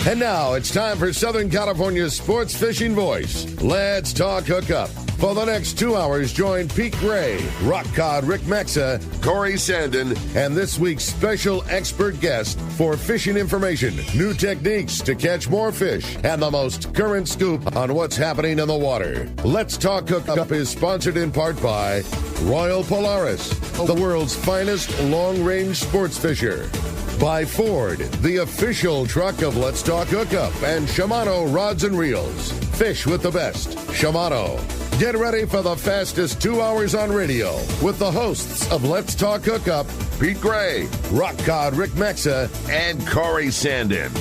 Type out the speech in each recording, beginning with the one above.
And now it's time for Southern California's sports fishing voice. Let's talk hookup. For the next 2 hours, join Pete Gray, Rock Cod Rick Maxa, Corey Sandin, and this week's special expert guest for fishing information, new techniques to catch more fish, and the most current scoop on what's happening in the water. Let's Talk Hookup is sponsored in part by Royal Polaris, the world's finest long-range sports fisher. By Ford, the official truck of Let's Talk Hookup, and Shimano Rods and Reels. Fish with the best. Shimano. Get ready for the fastest 2 hours on radio with the hosts of Let's Talk Hookup, Pete Gray, Rock Cod Rick Maxa, and Corey Sandin.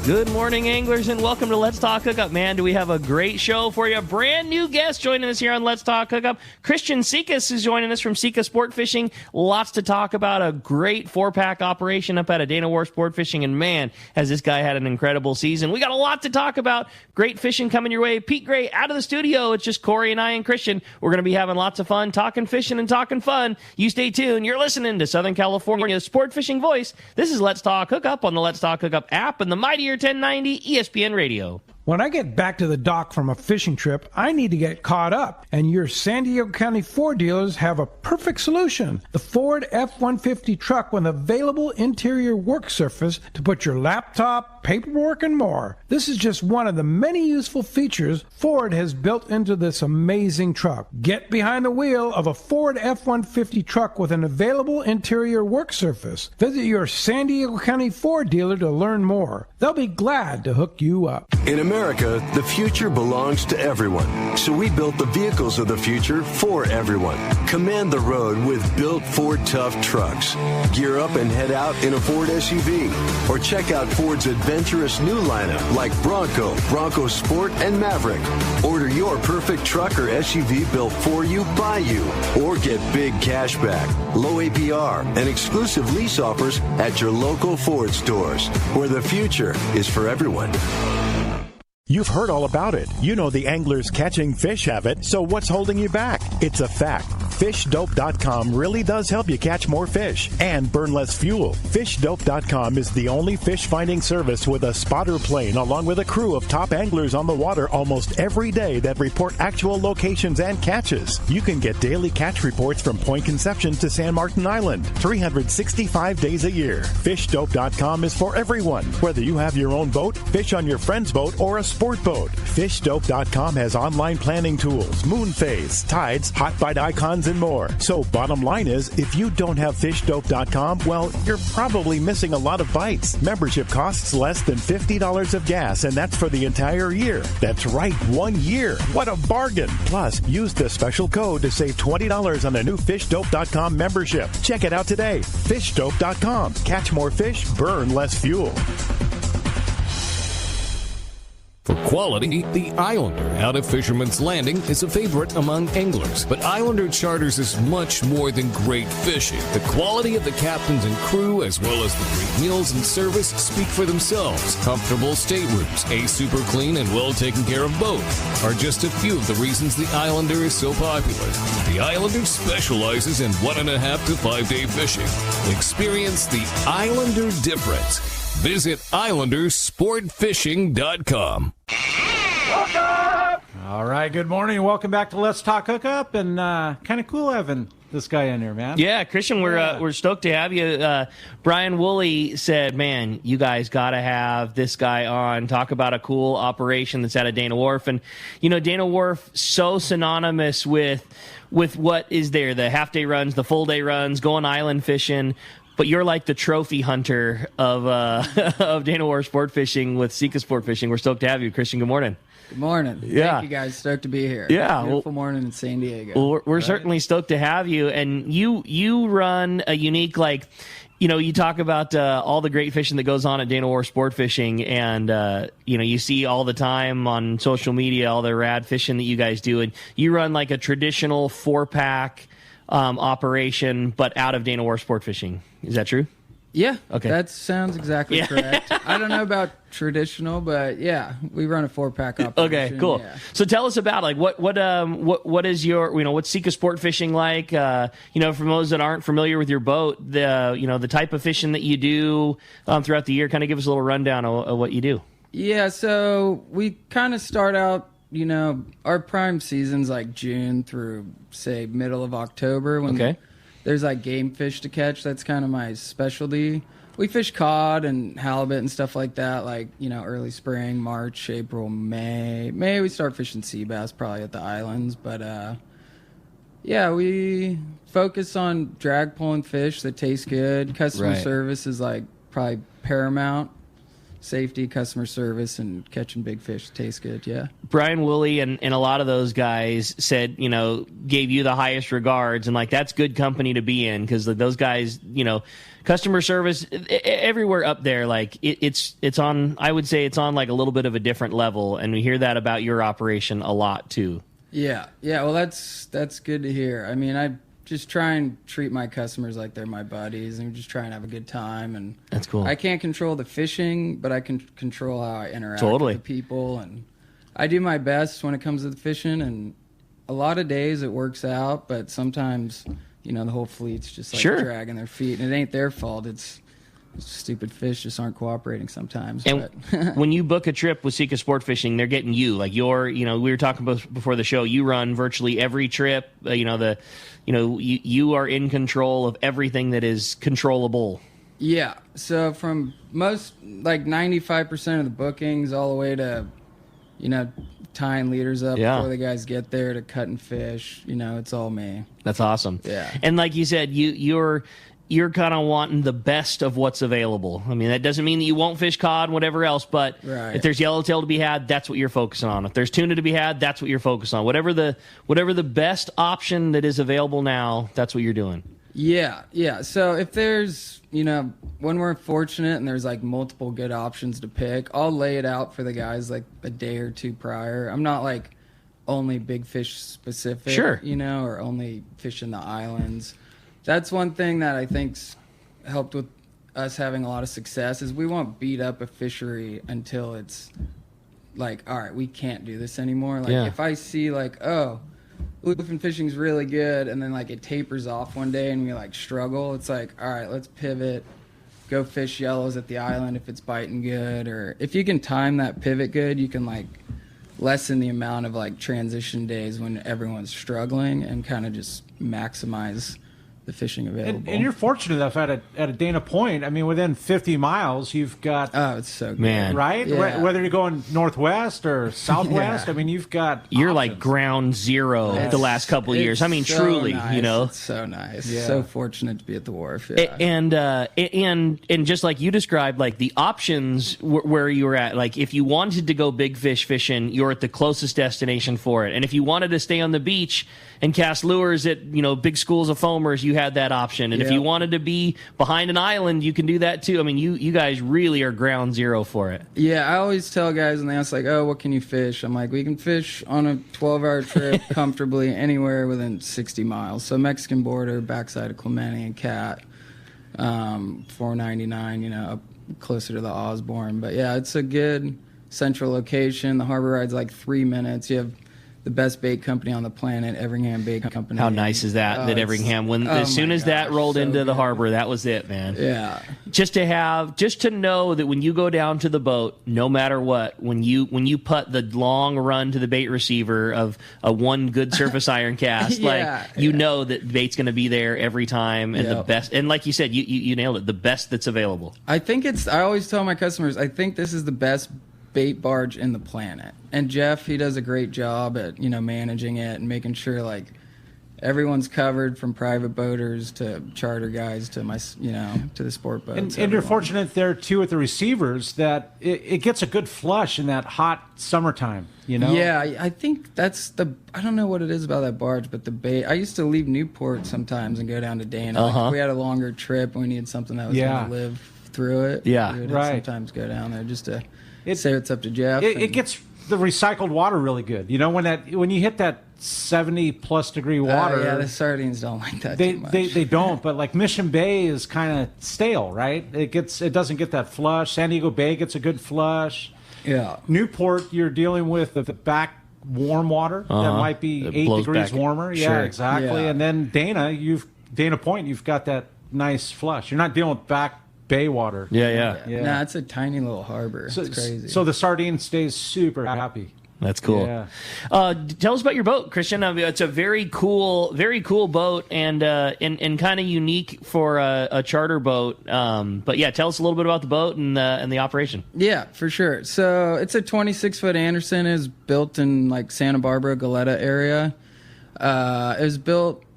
Good morning, anglers, and welcome to Let's Talk Hookup. Man, do we have a great show for you. Brand new guest joining us here on Let's Talk Hookup. Christian Sekas is joining us from Sekas Sportfishing. Lots to talk about. A great four-pack operation up at Dana Wharf Sportfishing, and man, has this guy had an incredible season. We got a lot to talk about. Great fishing coming your way. Pete Gray out of the studio. It's just Corey and I and Christian. We're going to be having lots of fun talking fishing and talking fun. You stay tuned. You're listening to Southern California's sport fishing voice. This is Let's Talk Hookup on the Let's Talk Hookup app and the mightier 1090 ESPN Radio. When I get back to the dock from a fishing trip, I need to get caught up, and your San Diego County Ford dealers have a perfect solution. The Ford F-150 truck with available interior work surface to put your laptop, paperwork, and more. This is just one of the many useful features Ford has built into this amazing truck. Get behind the wheel of a Ford F-150 truck with an available interior work surface. Visit your San Diego County Ford dealer to learn more. They'll be glad to hook you up. In America, the future belongs to everyone. So we built the vehicles of the future for everyone. Command the road with built Ford Tough trucks. Gear up and head out in a Ford SUV. Or check out Ford's adventurous new lineup like Bronco, Bronco Sport, and Maverick. Order your perfect truck or SUV built for you, by you. Or get big cash back, low APR, and exclusive lease offers at your local Ford stores, where the future is for everyone. You've heard all about it. You know the anglers catching fish have it, so what's holding you back? It's a fact. FishDope.com really does help you catch more fish and burn less fuel. FishDope.com is the only fish finding service with a spotter plane along with a crew of top anglers on the water almost every day that report actual locations and catches. You can get daily catch reports from Point Conception to San Martin Island, 365 days a year. FishDope.com is for everyone, whether you have your own boat, fish on your friend's boat, or a sport boat. FishDope.com has online planning tools, moon phase, tides, hot bite icons, and more. So bottom line is, if you don't have FishDope.com, well, you're probably missing a lot of bites. Membership costs less than $50 of gas, and that's for the entire year. That's right, 1 year. What a bargain. Plus, use the special code to save $20 on a new FishDope.com membership. Check it out today. FishDope.com. Catch more fish, burn less fuel. For quality, the Islander out of Fisherman's Landing is a favorite among anglers. But Islander Charters is much more than great fishing. The quality of the captains and crew, as well as the great meals and service, speak for themselves. Comfortable staterooms, a super clean and well taken care of boat are just a few of the reasons the Islander is so popular. The Islander specializes in 1.5 to 5 day fishing. Experience the Islander difference. Visit IslanderSportFishing.com. All right, good morning, and welcome back to Let's Talk Hookup. And kind of cool having this guy in here, man. Yeah, Christian, we're stoked to have you. Brian Woolley said, man, you guys got to have this guy on, talk about a cool operation that's out of Dana Wharf. And, you know, Dana Wharf, so synonymous with what is there, the half-day runs, the full-day runs, going island fishing. But you're like the trophy hunter of of Dana Wharf Sport Fishing with Sekas Sport Fishing. We're stoked to have you, Christian. Good morning. Good morning. Yeah. Thank you, guys. Stoked to be here. Yeah. Beautiful morning in San Diego. Well, we're certainly stoked to have you. And you run a unique, like, you know, you talk about all the great fishing that goes on at Dana Wharf Sport Fishing, and you know, you see all the time on social media all the rad fishing that you guys do, and you run like a traditional 4-pack operation, but out of Dana Wharf Sport Fishing. Is that true? Yeah. Okay. That sounds exactly correct. I don't know about traditional, but yeah, we run a 4-pack operation. Okay, cool. Yeah. So tell us about like what is your, you know, what's Sekas Sport Fishing like? You know, for those that aren't familiar with your boat, the type of fishing that you do throughout the year. Kind of give us a little rundown of what you do. Yeah, so we kind of start out, our prime season's like June through, say, middle of October when there's like game fish to catch. That's kind of my specialty. We fish cod and halibut and stuff like that, like, early spring, March, April, May. May we start fishing sea bass probably at the islands, but yeah, we focus on drag pulling fish that taste good. Customer service is like probably paramount. Safety, customer service, and catching big fish tastes good, yeah. Brian Woolley and a lot of those guys said, gave you the highest regards, and like that's good company to be in because those guys, customer service everywhere up there, like it's on. I would say it's on like a little bit of a different level, and we hear that about your operation a lot too. Yeah. Well, that's good to hear. I mean, I just try and treat my customers like they're my buddies and just try and have a good time. And that's cool. I can't control the fishing, but I can control how I interact with the people. And I do my best when it comes to the fishing. And a lot of days it works out, but sometimes, the whole fleet's just like dragging their feet. And it ain't their fault. It's stupid fish just aren't cooperating sometimes. And when you book a trip with Sekas Sportfishing, they're getting you. Like we were talking before the show, you run virtually every trip. You are in control of everything that is controllable. Yeah. So from most, like 95% of the bookings all the way to, tying leaders up before the guys get there to cutting fish, it's all me. That's awesome. Yeah. And like you said, you're kind of wanting the best of what's available. I mean, that doesn't mean that you won't fish cod and whatever else, but if there's yellowtail to be had, that's what you're focusing on. If there's tuna to be had, that's what you're focused on. Whatever the best option that is available now, that's what you're doing. Yeah. So if there's, when we're fortunate and there's like multiple good options to pick, I'll lay it out for the guys like a day or two prior. I'm not like only big fish specific, or only fishing the islands. That's one thing that I think's helped with us having a lot of success is we won't beat up a fishery until it's like, all right, we can't do this anymore. Like if I see like, oh, bluefin fishing's really good, and then like it tapers off one day and we like struggle, it's like, all right, let's pivot, go fish yellows at the island if it's biting good, or if you can time that pivot good, you can like lessen the amount of like transition days when everyone's struggling and kind of just maximize the fishing available. And you're fortunate enough at a Dana Point. I mean, within 50 miles, you've got... Oh, it's so good. Man. Right? Yeah. Whether you're going northwest or southwest, I mean, you've got You're options. like ground zero the last couple of years. I mean, so truly, nice. you know. It's so nice. Yeah. So fortunate to be at the wharf. Yeah. And just like you described, like the options where you were at, like if you wanted to go big fish fishing, you're at the closest destination for it. And if you wanted to stay on the beach and cast lures at, big schools of foamers, you had that option. And if you wanted to be behind an island, you can do that too. I mean, you guys really are ground zero for it. Yeah, I always tell guys when they ask, like, oh, what can you fish? I'm like, we can fish on a 12-hour trip comfortably anywhere within 60 miles. So Mexican border, backside of Clemente and Cat, 499, up closer to the Osborne. But yeah, it's a good central location. The harbor ride's like 3 minutes. You have the best bait company on the planet, Everingham Bait Company. How nice is that? That Everingham, as soon as that rolled into the harbor, that was it, man. Yeah. Just to know that when you go down to the boat, no matter what, when you put the long run to the bait receiver of a one good surface iron cast, know that bait's going to be there every time, and the best. And like you said, you nailed it. The best that's available. I always tell my customers, I think this is the best bait barge in the planet. And Jeff, he does a great job at managing it and making sure like everyone's covered, from private boaters to charter guys to to the sport boats. And you're fortunate there too with the receivers that it gets a good flush in that hot summertime. Yeah, I think I don't know what it is about that barge, but the bait. I used to leave Newport sometimes and go down to Dana. Like if we had a longer trip and we needed something that was going to live through it. Yeah, we would sometimes go down there just to say what's up to Jeff. It gets the recycled water really good. When you hit that 70+ degree water. Yeah, the sardines don't like that too much. They don't, but like Mission Bay is kind of stale, right? It doesn't get that flush. San Diego Bay gets a good flush. Yeah. Newport, you're dealing with the back warm water that might be 8 degrees warmer. Sure. Yeah, exactly. Yeah. And then Dana Point, you've got that nice flush. You're not dealing with back bay water. Yeah. Nah, it's a tiny little harbor. So, It's crazy. So the sardine stays super happy. That's cool. Yeah. Tell us about your boat, Christian. I mean, it's a very cool boat and kind of unique for a charter boat. But yeah, tell us a little bit about the boat and the operation. Yeah, for sure. So it's a 26-foot Anderson. It was built in like Santa Barbara, Goleta area. It was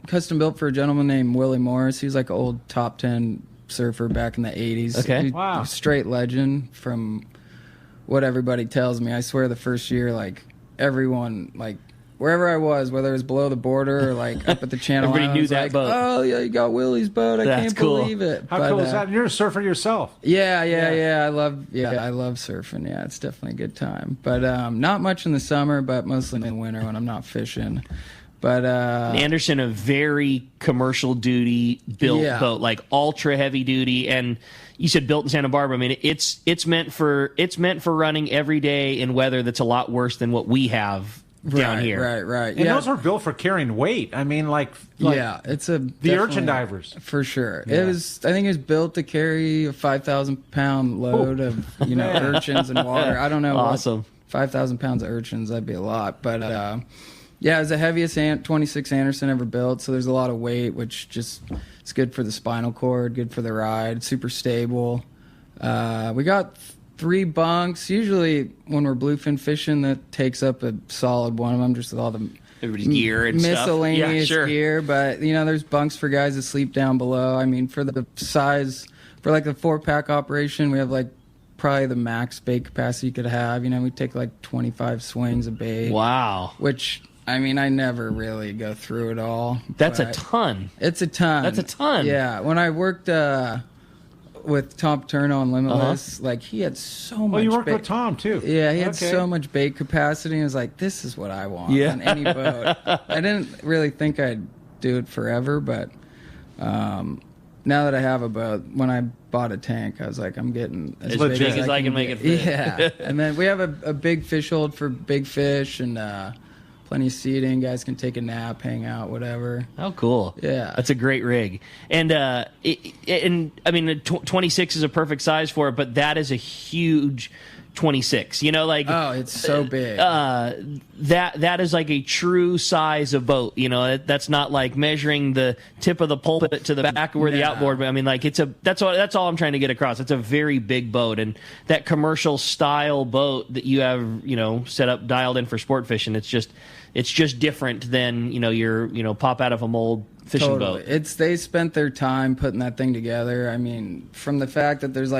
custom built for a gentleman named Willie Morris. He was like an old top 10 surfer back in the 80s. Okay. Wow. Straight legend from what everybody tells me. I swear the first year, like, everyone, like, wherever I was, whether it was below the border or, like, up at the Channel Everybody knew Islands, that like, boat. oh, yeah, you got Willie's boat. I That's can't cool. believe it. How But, cool is that? You're a surfer yourself. Yeah. I love surfing. Yeah, it's definitely a good time. But not much in the summer, but mostly in the winter when I'm not fishing. But Anderson, a very commercial duty built boat, like ultra heavy duty, and you said built in Santa Barbara. I mean, it's meant for running every day in weather that's a lot worse than what we have down here. Right. And those were built for carrying weight. I mean, like yeah, it's the urchin divers. For sure. Yeah. I think it was built to carry a 5,000-pound load of urchins and water. I don't know. Awesome. 5,000 pounds of urchins, that'd be a lot. But yeah, it was the heaviest 26 Anderson ever built, so there's a lot of weight, which just it's good for the spinal cord, good for the ride, super stable. We got 3 bunks. Usually when we're bluefin fishing, that takes up a solid one of them, just with all the Everybody's gear and miscellaneous stuff. Yeah, sure. gear. But, there's bunks for guys that sleep down below. I mean, for the size, for like the 4-pack operation, we have like probably the max bait capacity you could have. We take like 25 swings of bait. Wow. Which, I mean, I never really go through it all. That's a ton. It's a ton. That's a ton. Yeah. When I worked with Tom Paterno on Limitless, like he had so much Oh, you worked bait. with Tom, too. Yeah, he had so much bait capacity. And I was like, this is what I want on any boat. I didn't really think I'd do it forever, but now that I have a boat, when I bought a tank, I was like, I'm getting as big as I can make it fit. Yeah. And then we have a big fish hold for big fish and plenty of seating. Guys can take a nap, hang out, whatever. How cool. Yeah. That's a great rig. And I mean, 26 is a perfect size for it, but that is a huge 26. Oh, it's so big. That is like a true size of boat. That's not like measuring the tip of the pulpit to the back where the outboard. But I mean, like that's all I'm trying to get across. It's a very big boat, and that commercial style boat that you have, set up dialed in for sport fishing. It's just different than your pop out of a mold fishing boat. They spent their time putting that thing together. I mean, from the fact that there's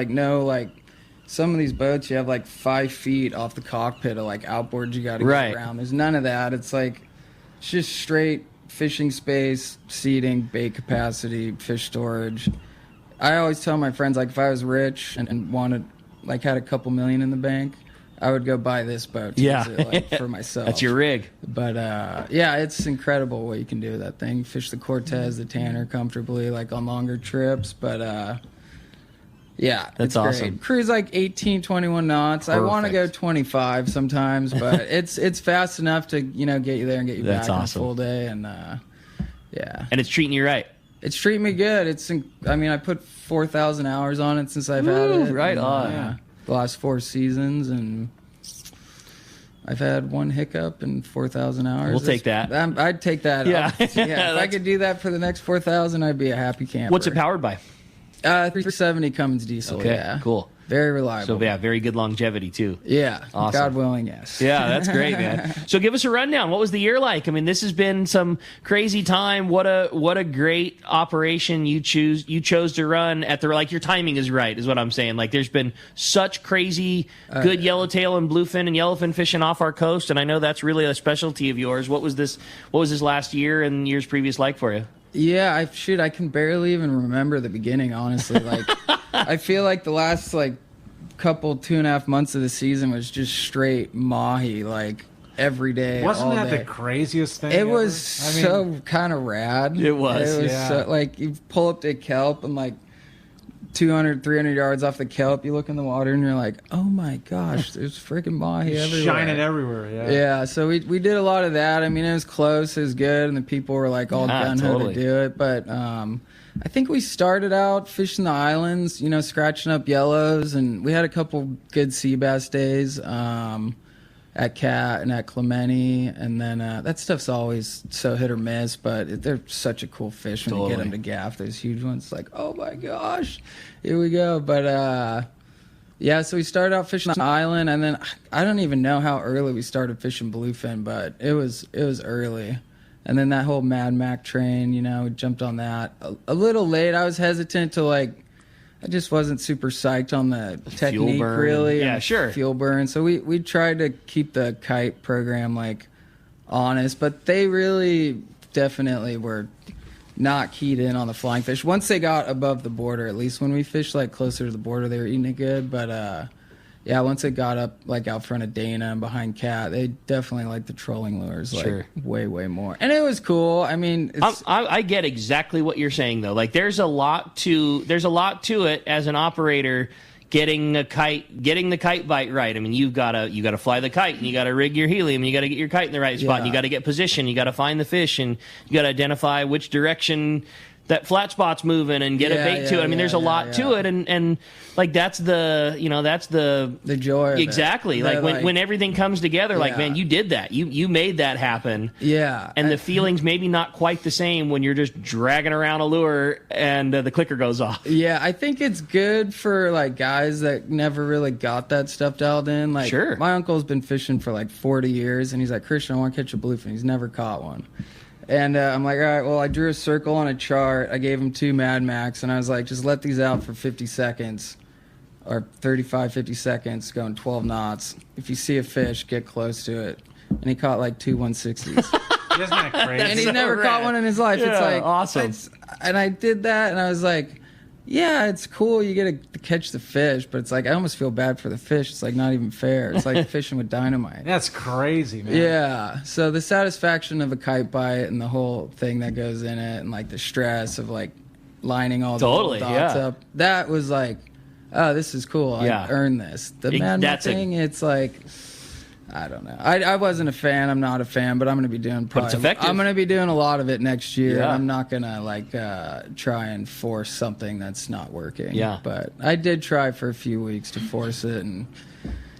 some of these boats, you have like 5 feet off the cockpit of like outboards you got to get around. There's none of that. It's just straight fishing space, seating, bait capacity, fish storage. I always tell my friends, like, if I was rich and wanted, like, had a couple million in the bank, I would go buy this boat to use it, for myself. That's your rig. But yeah, it's incredible what you can do with that thing. Fish the Cortez, the Tanner comfortably, like on longer trips. But yeah, that's awesome. Great. Cruise like 18, 21 knots. Perfect. I want to go 25 sometimes, but it's fast enough to get you there and get you back on a full day. And yeah, and it's treating you right. It's treating me good. I put 4,000 hours on it since I've had it. Right on. The last 4 seasons, and I've had 1 hiccup in 4,000 hours. We'll take that. I'd take that. Yeah. If I could do that for the next 4,000, I'd be a happy camper. What's it powered by? 370 Cummins diesel. Okay, yeah, cool. Very reliable. So yeah, very good longevity too. Yeah, awesome. God willing, yes. Yeah, that's great, man. So give us a rundown. What was the year like? I mean, this has been some crazy time. What a great operation you chose to run at your timing is right, is what I'm saying. Like, there's been such crazy good yellowtail and bluefin and yellowfin fishing off our coast, and I know that's really a specialty of yours. What was this last year and years previous like for you? Yeah, I can barely even remember the beginning, honestly. Like, I feel like the last couple 2.5 months of the season was just straight mahi, like every day. Wasn't all that day. the craziest thing? It ever? was so kind of rad. It was yeah. So, you pull up to kelp and 200, 300 yards off the kelp, you look in the water and you're like, oh my gosh, there's freaking mahi everywhere. Shining everywhere, yeah. Yeah, so we did a lot of that. I mean, it was close, it was good, and the people were all gung-ho totally. to do it. But I think we started out fishing the islands, scratching up yellows, and we had a couple good sea bass days at Cat and at Clemente, and then that stuff's always so hit or miss, but they're such a cool fish when you get them to gaff. Those huge ones, it's like, oh my gosh, here we go. But yeah, so we started out fishing the island, and then I don't even know how early we started fishing bluefin, but it was early. And then that whole Mad Mac train, we jumped on that a little late. I was hesitant to I just wasn't super psyched on the technique, really. Yeah, sure. Fuel burn. So we tried to keep the kite program honest, but they really definitely were not keyed in on the flying fish. Once they got above the border, at least when we fished closer to the border, they were eating it good. But yeah, once it got up out front of Dana and behind Cat, they definitely liked the trolling lures way more. And it was cool. I mean, I get exactly what you're saying though. There's a lot to it as an operator. Getting the kite bite right. I mean, you gotta fly the kite, and you gotta rig your helium, and you gotta get your kite in the right spot, and you gotta get position, you gotta find the fish, and you gotta identify which direction that flat spot's moving and get a bait to it. I mean, there's a lot to it, and that's the joy of exactly. It. When everything comes together, man, you did that. You made that happen. Yeah. And the feeling's maybe not quite the same when you're just dragging around a lure and the clicker goes off. Yeah, I think it's good for guys that never really got that stuff dialed in. Sure. My uncle's been fishing for 40 years, and he's like, Christian, I want to catch a bluefin. He's never caught one. And I'm like, all right, well, I drew a circle on a chart. I gave him 2 Mad Max, and I was like, just let these out for 50 seconds, or 35, 50 seconds, going 12 knots. If you see a fish, get close to it. And he caught 2 160s. Isn't that crazy? And he's never caught one in his life. Yeah, It's awesome. And I did that, and I was like, yeah, it's cool. You get to catch the fish, but it's I almost feel bad for the fish. It's not even fair. It's like fishing with dynamite. That's crazy, man. Yeah. So the satisfaction of a kite bite and the whole thing that goes in it, and the stress of lining all the little dots up, that was oh, this is cool. I earned this. The Mad Max thing, it's I don't know. I wasn't a fan. I'm not a fan, but I'm going to be doing But it's effective. I'm going to be doing a lot of it next year. Yeah. I'm not going to try and force something that's not working. Yeah. But I did try for a few weeks to force it, and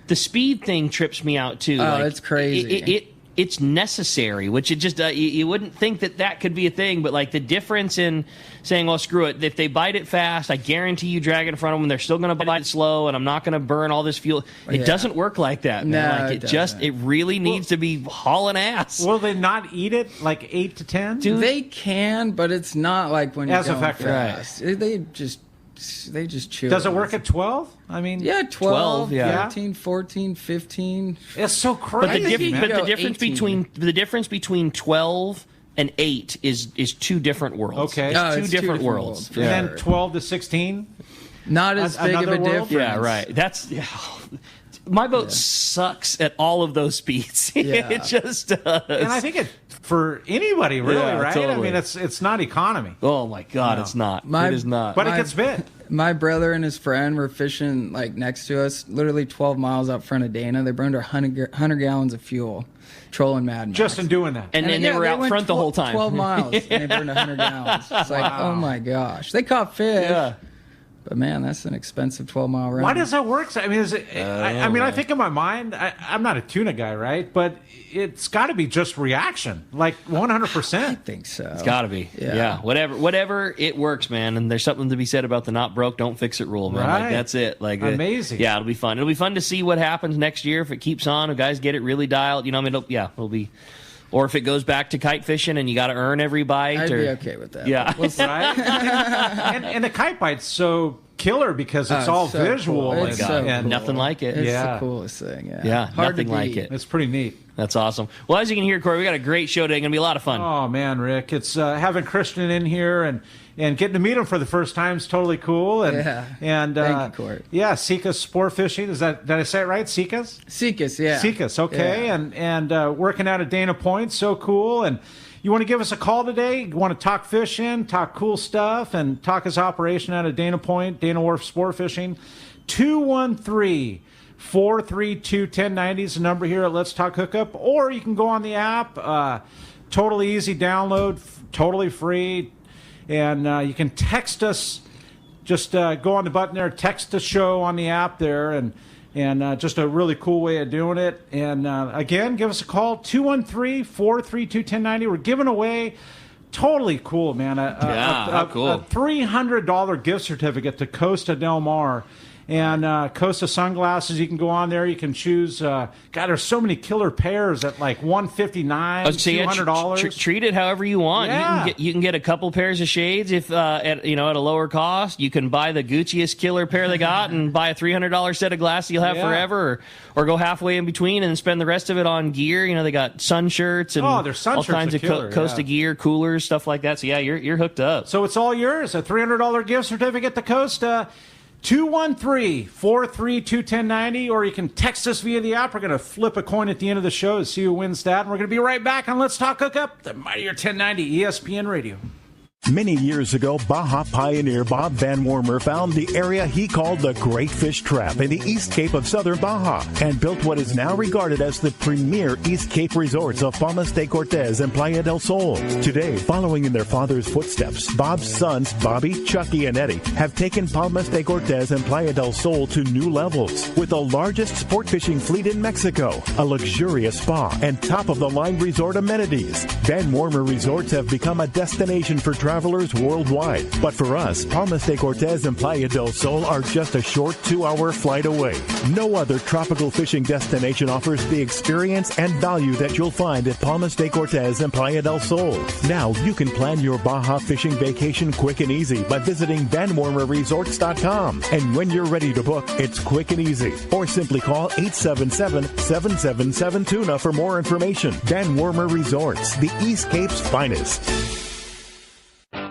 the speed thing trips me out too. Oh, it's crazy. It's necessary, which it just you wouldn't think that could be a thing, but the difference in saying, well, screw it, if they bite it fast, I guarantee you drag it in front of them, they're still going to bite it slow, and I'm not going to burn all this fuel. It doesn't work like that, man. No, it really needs to be hauling ass. Will they not eat it 8 to 10? Dude, they can, but it's not when you're as going effective. fast. They just chew. Does it work at 12? I mean, yeah, 12, yeah. 13, 14, 15. It's so crazy. But the difference 18. between 12 and 8 is 2 different worlds. Okay. It's two different worlds. for And sure. then 12 to 16? Not as big of another a world? difference. Yeah, right. That's my boat sucks at all of those speeds. Yeah. It just does. And I think it for anybody, really, Yeah, right? totally. I mean, it's not economy. Oh my God, No. It's not. My- It is not. But it gets bit. My brother and his friend were fishing next to us, literally 12 miles out front of Dana. They burned 100 gallons of fuel, trolling Mad Max. Just in doing that. and then they were out went front the whole time. 12 miles, and they burned 100 gallons. It's oh my gosh. They caught fish. Yeah. But man, that's an expensive 12-mile run. Why does that work? I mean, I think in my mind, I'm not a tuna guy, right? But it's got to be just reaction, 100%. I think so. It's got to be. Yeah. Yeah. Whatever it works, man. And there's something to be said about the not broke, don't fix it rule, man. Right. That's it. Amazing. Yeah, it'll be fun. It'll be fun to see what happens next year if it keeps on. If guys get it really dialed, it'll be. Or if it goes back to kite fishing and you got to earn every bite. I'd be okay with that. Yeah. We'll see. Right? and the kite bite's so killer because it's all so visual. cool. and- It's so and cool. Nothing like it. It's Yeah. the coolest thing. Yeah. Yeah, Hard nothing to like beat. it. It's pretty neat. That's awesome. Well, as you can hear, Corey, we got a great show today. Going to be a lot of fun. Oh man, Rick, it's having Christian in here and getting to meet him for the first time is totally cool. And Yeah. and Thank you, Court. yeah, Sekas Sportfishing. Did I say it right? Sekas. Sekas, yeah. Sekas, okay, Yeah. and working out at Dana Point, so cool. And you want to give us a call today? You want to talk fishing, talk cool stuff, and talk his operation out at Dana Point, Dana Wharf Sportfishing. 213-432-1090 is the number here at Let's Talk Hookup, or you can go on the app. Totally easy download, totally free. And you can text us. Just go on the button there, text the show on the app there, and just a really cool way of doing it. And again, give us a call, 213-432-1090. We're giving away, totally cool, man, cool. a $300 gift certificate to Costa Del Mar. And Costa sunglasses, you can go on there. You can choose. God, there's so many killer pairs at like $159, $200. Treat it however you want. Yeah. You can get a couple pairs of shades if at a lower cost. You can buy the Gucciest killer pair they got and buy a $300 set of glasses you'll have forever, or go halfway in between and spend the rest of it on gear. They got sun shirts and all kinds of Costa gear, coolers, stuff like that. So yeah, you're hooked up. So it's all yours. A $300 gift certificate to Costa. 213-432-1090, or you can text us via the app. We're going to flip a coin at the end of the show to see who wins that. And we're going to be right back on Let's Talk Hookup, the mightier 1090 ESPN Radio. Many years ago, Baja pioneer Bob Van Wormer found the area he called the Great Fish Trap in the East Cape of southern Baja and built what is now regarded as the premier East Cape resorts of Palmas de Cortez and Playa del Sol. Today, following in their father's footsteps, Bob's sons, Bobby, Chucky, and Eddie, have taken Palmas de Cortez and Playa del Sol to new levels with the largest sport fishing fleet in Mexico, a luxurious spa, and top-of-the-line resort amenities. Van Wormer Resorts have become a destination for travelers worldwide. But for us, Palmas de Cortez and Playa del Sol are just a short 2-hour flight away. No other tropical fishing destination offers the experience and value that you'll find at Palmas de Cortez and Playa del Sol. Now you can plan your Baja fishing vacation quick and easy by visiting VanWormerResorts.com. And when you're ready to book, it's quick and easy. Or simply call 877-777-TUNA for more information. Van Wormer Resorts, the East Cape's finest.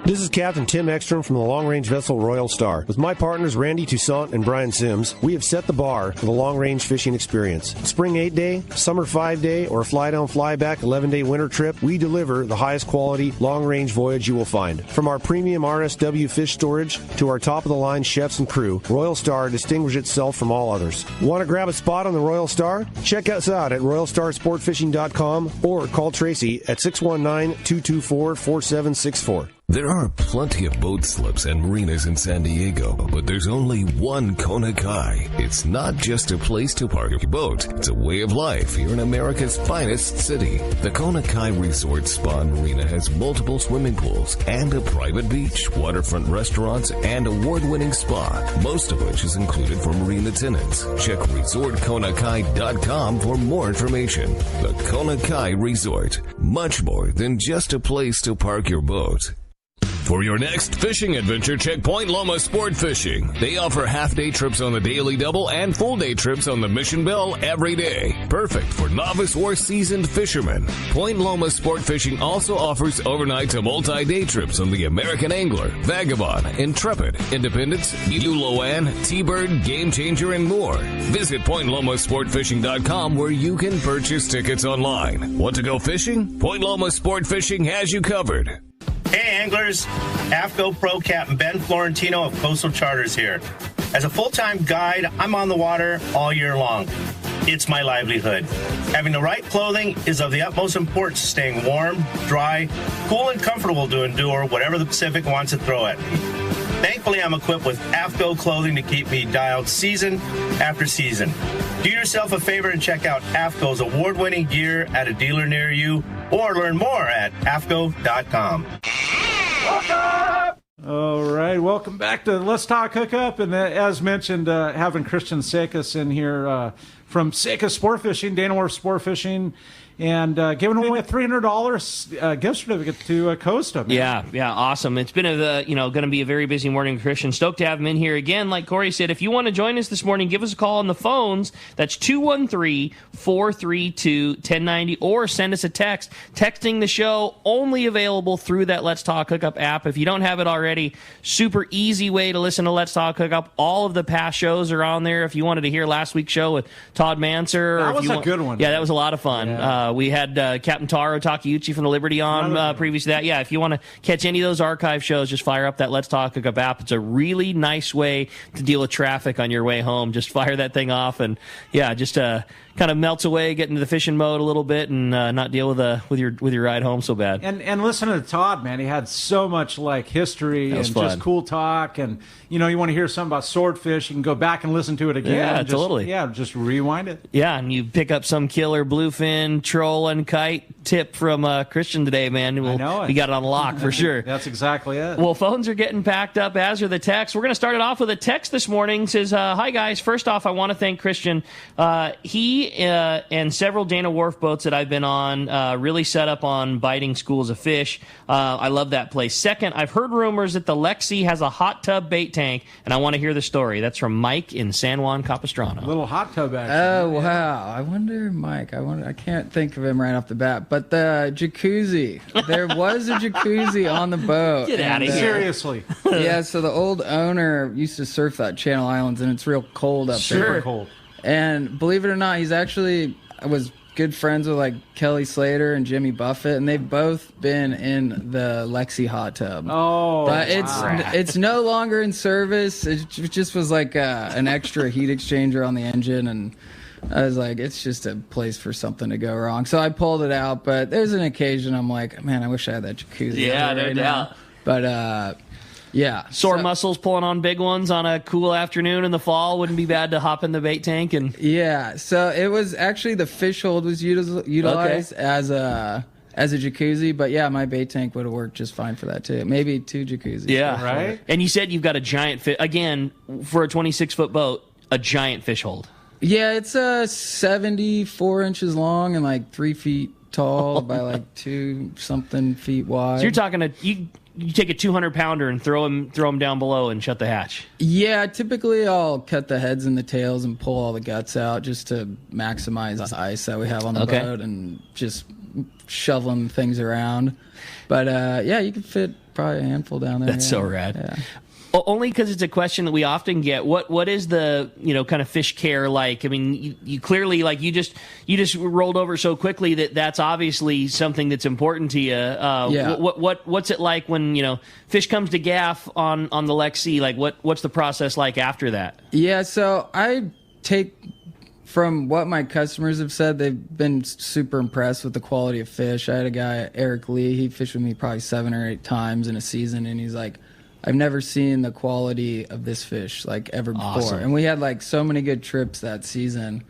This is Captain Tim Ekstrom from the long-range vessel Royal Star. With my partners Randy Toussaint and Brian Sims, we have set the bar for the long-range fishing experience. Spring 8-day, summer 5-day, or fly-down, fly-back 11-day winter trip, we deliver the highest quality long-range voyage you will find. From our premium RSW fish storage to our top-of-the-line chefs and crew, Royal Star distinguishes itself from all others. Want to grab a spot on the Royal Star? Check us out at RoyalStarSportFishing.com or call Tracy at 619-224-4764. There are plenty of boat slips and marinas in San Diego, but there's only one Kona Kai. It's not just a place to park your boat. It's a way of life here in America's finest city. The Kona Kai Resort Spa and Marina has multiple swimming pools and a private beach, waterfront restaurants, and award-winning spa, most of which is included for marine attendants. Check ResortKonakai.com for more information. The Kona Kai Resort, much more than just a place to park your boat. For your next fishing adventure, check Point Loma Sport Fishing. They offer half-day trips on the Daily Double and full-day trips on the Mission Bell every day. Perfect for novice or seasoned fishermen. Point Loma Sport Fishing also offers overnight to multi-day trips on the American Angler, Vagabond, Intrepid, Independence, Iluloan, T-Bird, Game Changer, and more. Visit PointLomaSportFishing.com where you can purchase tickets online. Want to go fishing? Point Loma Sport Fishing has you covered. Hey anglers, AFCO Pro Captain Ben Florentino of Coastal Charters here. As a full-time guide, I'm on the water all year long. It's my livelihood. Having the right clothing is of the utmost importance to staying warm, dry, cool, and comfortable to endure whatever the Pacific wants to throw at me. Thankfully, I'm equipped with AFCO clothing to keep me dialed season after season. Do yourself a favor and check out AFCO's award-winning gear at a dealer near you, or learn more at AFCO.com. All right, welcome back to Let's Talk Hookup. And as mentioned, having Christian Sekas in here from Sekas Sport Fishing, Dana Wharf Sport Fishing, and giving away a $300 gift certificate to Costa. Man. Yeah, awesome. It's been going to be a very busy morning, Christian. Stoked to have him in here again. Like Corey said, if you want to join us this morning, give us a call on the phones. That's 213-432-1090, or send us a text. Texting the show only available through that Let's Talk Hookup app. If you don't have it already, super easy way to listen to Let's Talk Hookup. All of the past shows are on there. If you wanted to hear last week's show with Todd Manser, that was a good one. Yeah, that was a lot of fun. Yeah. We had Captain Taro Takeuchi from the Liberty on previous to that. Yeah, if you want to catch any of those archive shows, just fire up that Let's Talk Hookup app. It's a really nice way to deal with traffic on your way home. Just fire that thing off, and just kind of melts away, get into the fishing mode a little bit, and not deal with your ride home so bad. And listen to Todd, man. He had so much history and fun. Just cool talk. And you want to hear something about swordfish, you can go back and listen to it again. Yeah, and totally. Just rewind it. Yeah, and you pick up some killer bluefin, troll, and kite tip from Christian today, man. I know it. We got it on lock for sure. That's exactly it. Well, phones are getting packed up, as are the texts. We're going to start it off with a text this morning. It says, hi, guys. First off, I want to thank Christian. He and several Dana Wharf boats that I've been on really set up on biting schools of fish. I love that place. Second, I've heard rumors that the Lexi has a hot tub bait tank, and I want to hear the story. That's from Mike in San Juan Capistrano. Little hot tub action. Oh, wow. I wonder, Mike. I can't think of him right off the bat. But the jacuzzi. There was a jacuzzi on the boat. Get out of here. Seriously. Yeah, so the old owner used to surf that Channel Islands, and it's real cold up there. Super cold. And believe it or not, I was good friends with Kelly Slater and Jimmy Buffett, and they've both been in the Lexi hot tub. Oh, but it's no longer in service. It just was an extra heat exchanger on the engine, and I was like, it's just a place for something to go wrong. So I pulled it out, but there's an occasion I'm like, man, I wish I had that jacuzzi. Yeah, no right doubt. now. But yeah, Sore muscles pulling on big ones on a cool afternoon in the fall wouldn't be bad to hop in the bait tank and. Yeah, so it was actually the fish hold was utilized as a jacuzzi, but yeah, my bait tank would have worked just fine for that too. Maybe 2 jacuzzis. Yeah, right. And you said you've got a giant fish again for a 26-foot boat, a giant fish hold. Yeah, it's 74 inches long and 3 feet tall by 2 something feet wide. So you're talking you take a 200-pounder and throw him down below and shut the hatch. Yeah, typically I'll cut the heads and the tails and pull all the guts out just to maximize the ice that we have on the boat and just shoveling things around. But yeah, you can fit probably a handful down there. That's so rad. Yeah. Only because it's a question that we often get. What is the kind of fish care like? I mean, you clearly you just rolled over so quickly that's obviously something that's important to you. Yeah. What's it like when fish comes to gaff on the Lexi? What's the process like after that? Yeah, so I take from what my customers have said, they've been super impressed with the quality of fish. I had a guy, Eric Lee, he fished with me probably 7 or 8 times in a season, and he's like, I've never seen the quality of this fish ever before. Awesome. And we had so many good trips that season.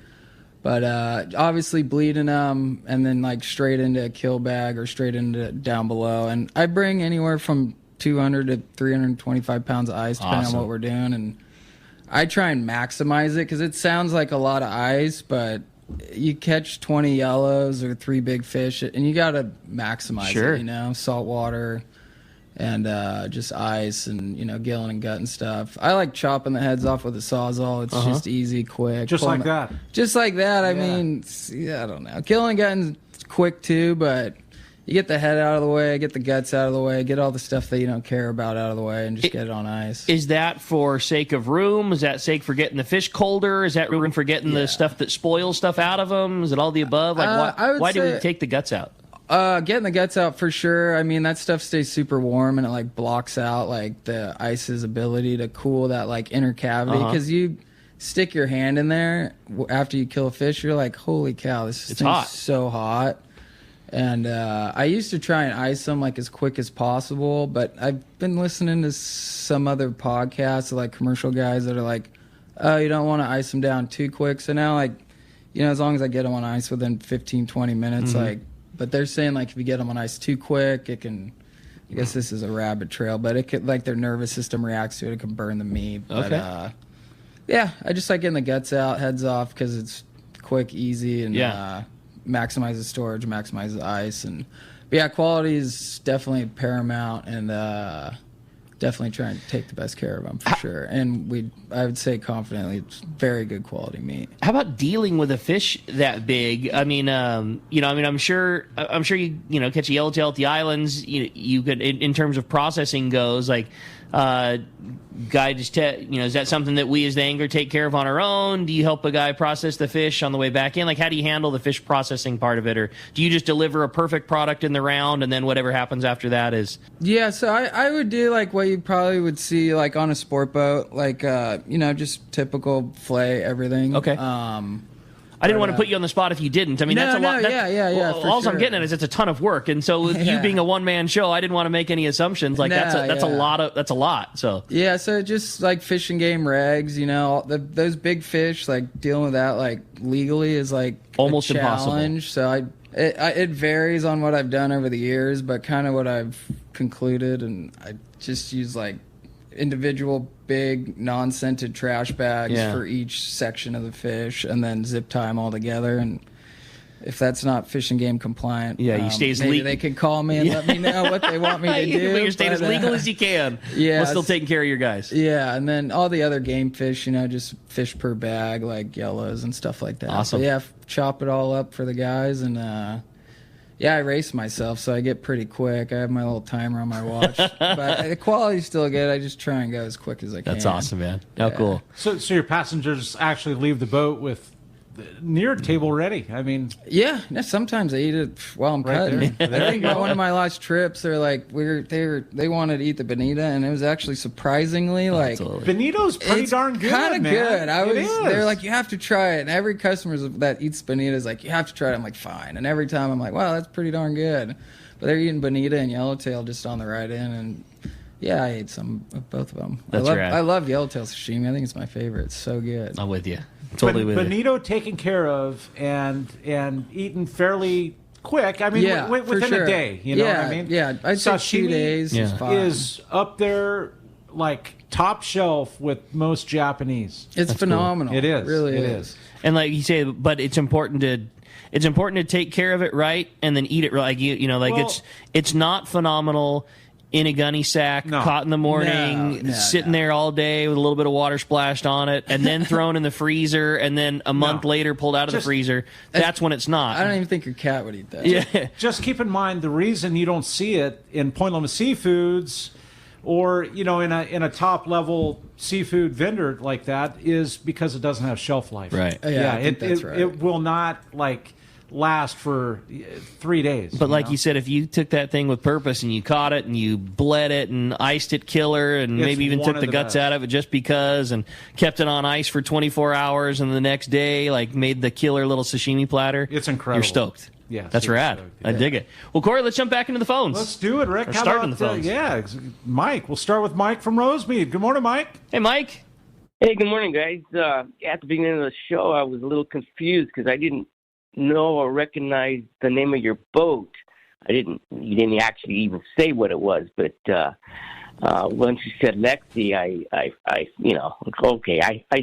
But obviously bleeding them and then straight into a kill bag or straight into down below. And I bring anywhere from 200 to 325 pounds of ice depending on what we're doing. And I try and maximize it because it sounds like a lot of ice, but you catch 20 yellows or 3 big fish and you got to maximize it, salt water. And just ice and, gilling and gut and stuff. I like chopping the heads off with a Sawzall. It's just easy, quick. Just like that. Just like that. I mean, I don't know. Killing and gutting quick too, but you get the head out of the way, get the guts out of the way, get all the stuff that you don't care about out of the way, and just get it on ice. Is that for sake of room? Is that sake for getting the fish colder? Is that room for getting the stuff that spoils stuff out of them? Is it all the above? Why do we take the guts out? Getting the guts out for sure. I mean, that stuff stays super warm and it blocks out the ice's ability to cool that inner cavity. Because you stick your hand in there after you kill a fish, you're like, holy cow, this thing's hot. So hot. And I used to try and ice them as quick as possible, but I've been listening to some other podcasts of commercial guys that are like, oh, you don't want to ice them down too quick. So now as long as I get them on ice within 15, 20 minutes, but they're saying if you get them on ice too quick, it can. I guess this is a rabbit trail, but it could their nervous system reacts to it. It can burn the meat. But, yeah, I just like getting the guts out, heads off because it's quick, easy, and maximizes storage, maximizes ice, but yeah, quality is definitely paramount, and definitely trying to take the best care of them for sure. And I would say confidently, it's very good quality meat. How about dealing with a fish that big? I mean, I'm sure you catch a yellowtail at the islands. You could, in terms of processing goes, guy just is that something that we as the angler take care of on our own? Do you help a guy process the fish on the way back in? Like, how do you handle the fish processing part of it, or do you just deliver a perfect product in the round and then whatever happens after that is? Yeah, so I would do like what you probably would see like on a sport boat, like just typical fillet everything. Okay. I didn't want to put you on the spot if you didn't. I mean, that's a lot. Yeah. All I'm getting at is it's a ton of work, and so with you being a one-man show, I didn't want to make any assumptions. Like that's a lot. That's a lot. So yeah, so just like fish and game regs, those big fish, like dealing with that like legally is like almost a challenge. Impossible. So it varies on what I've done over the years, but kind of what I've concluded, and I just use like individual big non-scented trash bags for each section of the fish, and then zip tie them all together. And if that's not Fish and Game compliant, you stay as maybe they could call me and let me know what they want me to do. But you're staying as legal as you can. Yeah, while still taking care of your guys. Yeah, and then all the other game fish, just fish per bag, like yellows and stuff like that. Awesome. So chop it all up for the guys, and I race myself, so I get pretty quick. I have my little timer on my watch. But the quality's still good. I just try and go as quick as I can. That's awesome, man. How cool. So your passengers actually leave the boat with near table ready. I mean, yeah. Sometimes I eat it while I'm cutting. I think one of my last trips, they're like they wanted to eat the bonita, and it was actually surprisingly like bonito's pretty darn good. Kind of good. They're like, you have to try it, and every customer that eats bonita is like, you have to try it. I'm like, fine, and every time I'm like, wow, that's pretty darn good. But they're eating bonita and yellowtail just on the right end, and yeah, I ate some of both of them. I love yellowtail sashimi. I think it's my favorite. It's so good. I'm with you. Totally with you. Bonito taken care of and eaten fairly quick. I mean, within a day. You know what I mean? Yeah, I'd say 2 days is up there like top shelf with most Japanese. It's phenomenal. Cool. It is. It really is. And like you say, but it's important to take care of it right and then eat it right. Like it's not phenomenal in a gunny sack, caught in the morning, sitting there all day with a little bit of water splashed on it, and then thrown in the freezer, and then a month later pulled out of the freezer. That's when it's not. I don't even think your cat would eat that. Yeah. Just keep in mind the reason you don't see it in Point Loma Seafoods or in a top level seafood vendor like that is because it doesn't have shelf life. Right. It will not last for 3 days. But like you said, if you took that thing with purpose and you caught it and you bled it and iced it killer and maybe even took the guts out of it just because and kept it on ice for 24 hours and the next day made the killer little sashimi platter, it's incredible. You're stoked. Yeah, that's rad. I dig it. Well, Corey, let's jump back into the phones. Let's do it, Rick. How about the phones? Mike. We'll start with Mike from Rosemead. Good morning, Mike. Hey, Mike. Hey, good morning, guys. At the beginning of the show, I was a little confused because I didn't know or recognize the name of your boat. You didn't actually even say what it was, but once you said Lexi, I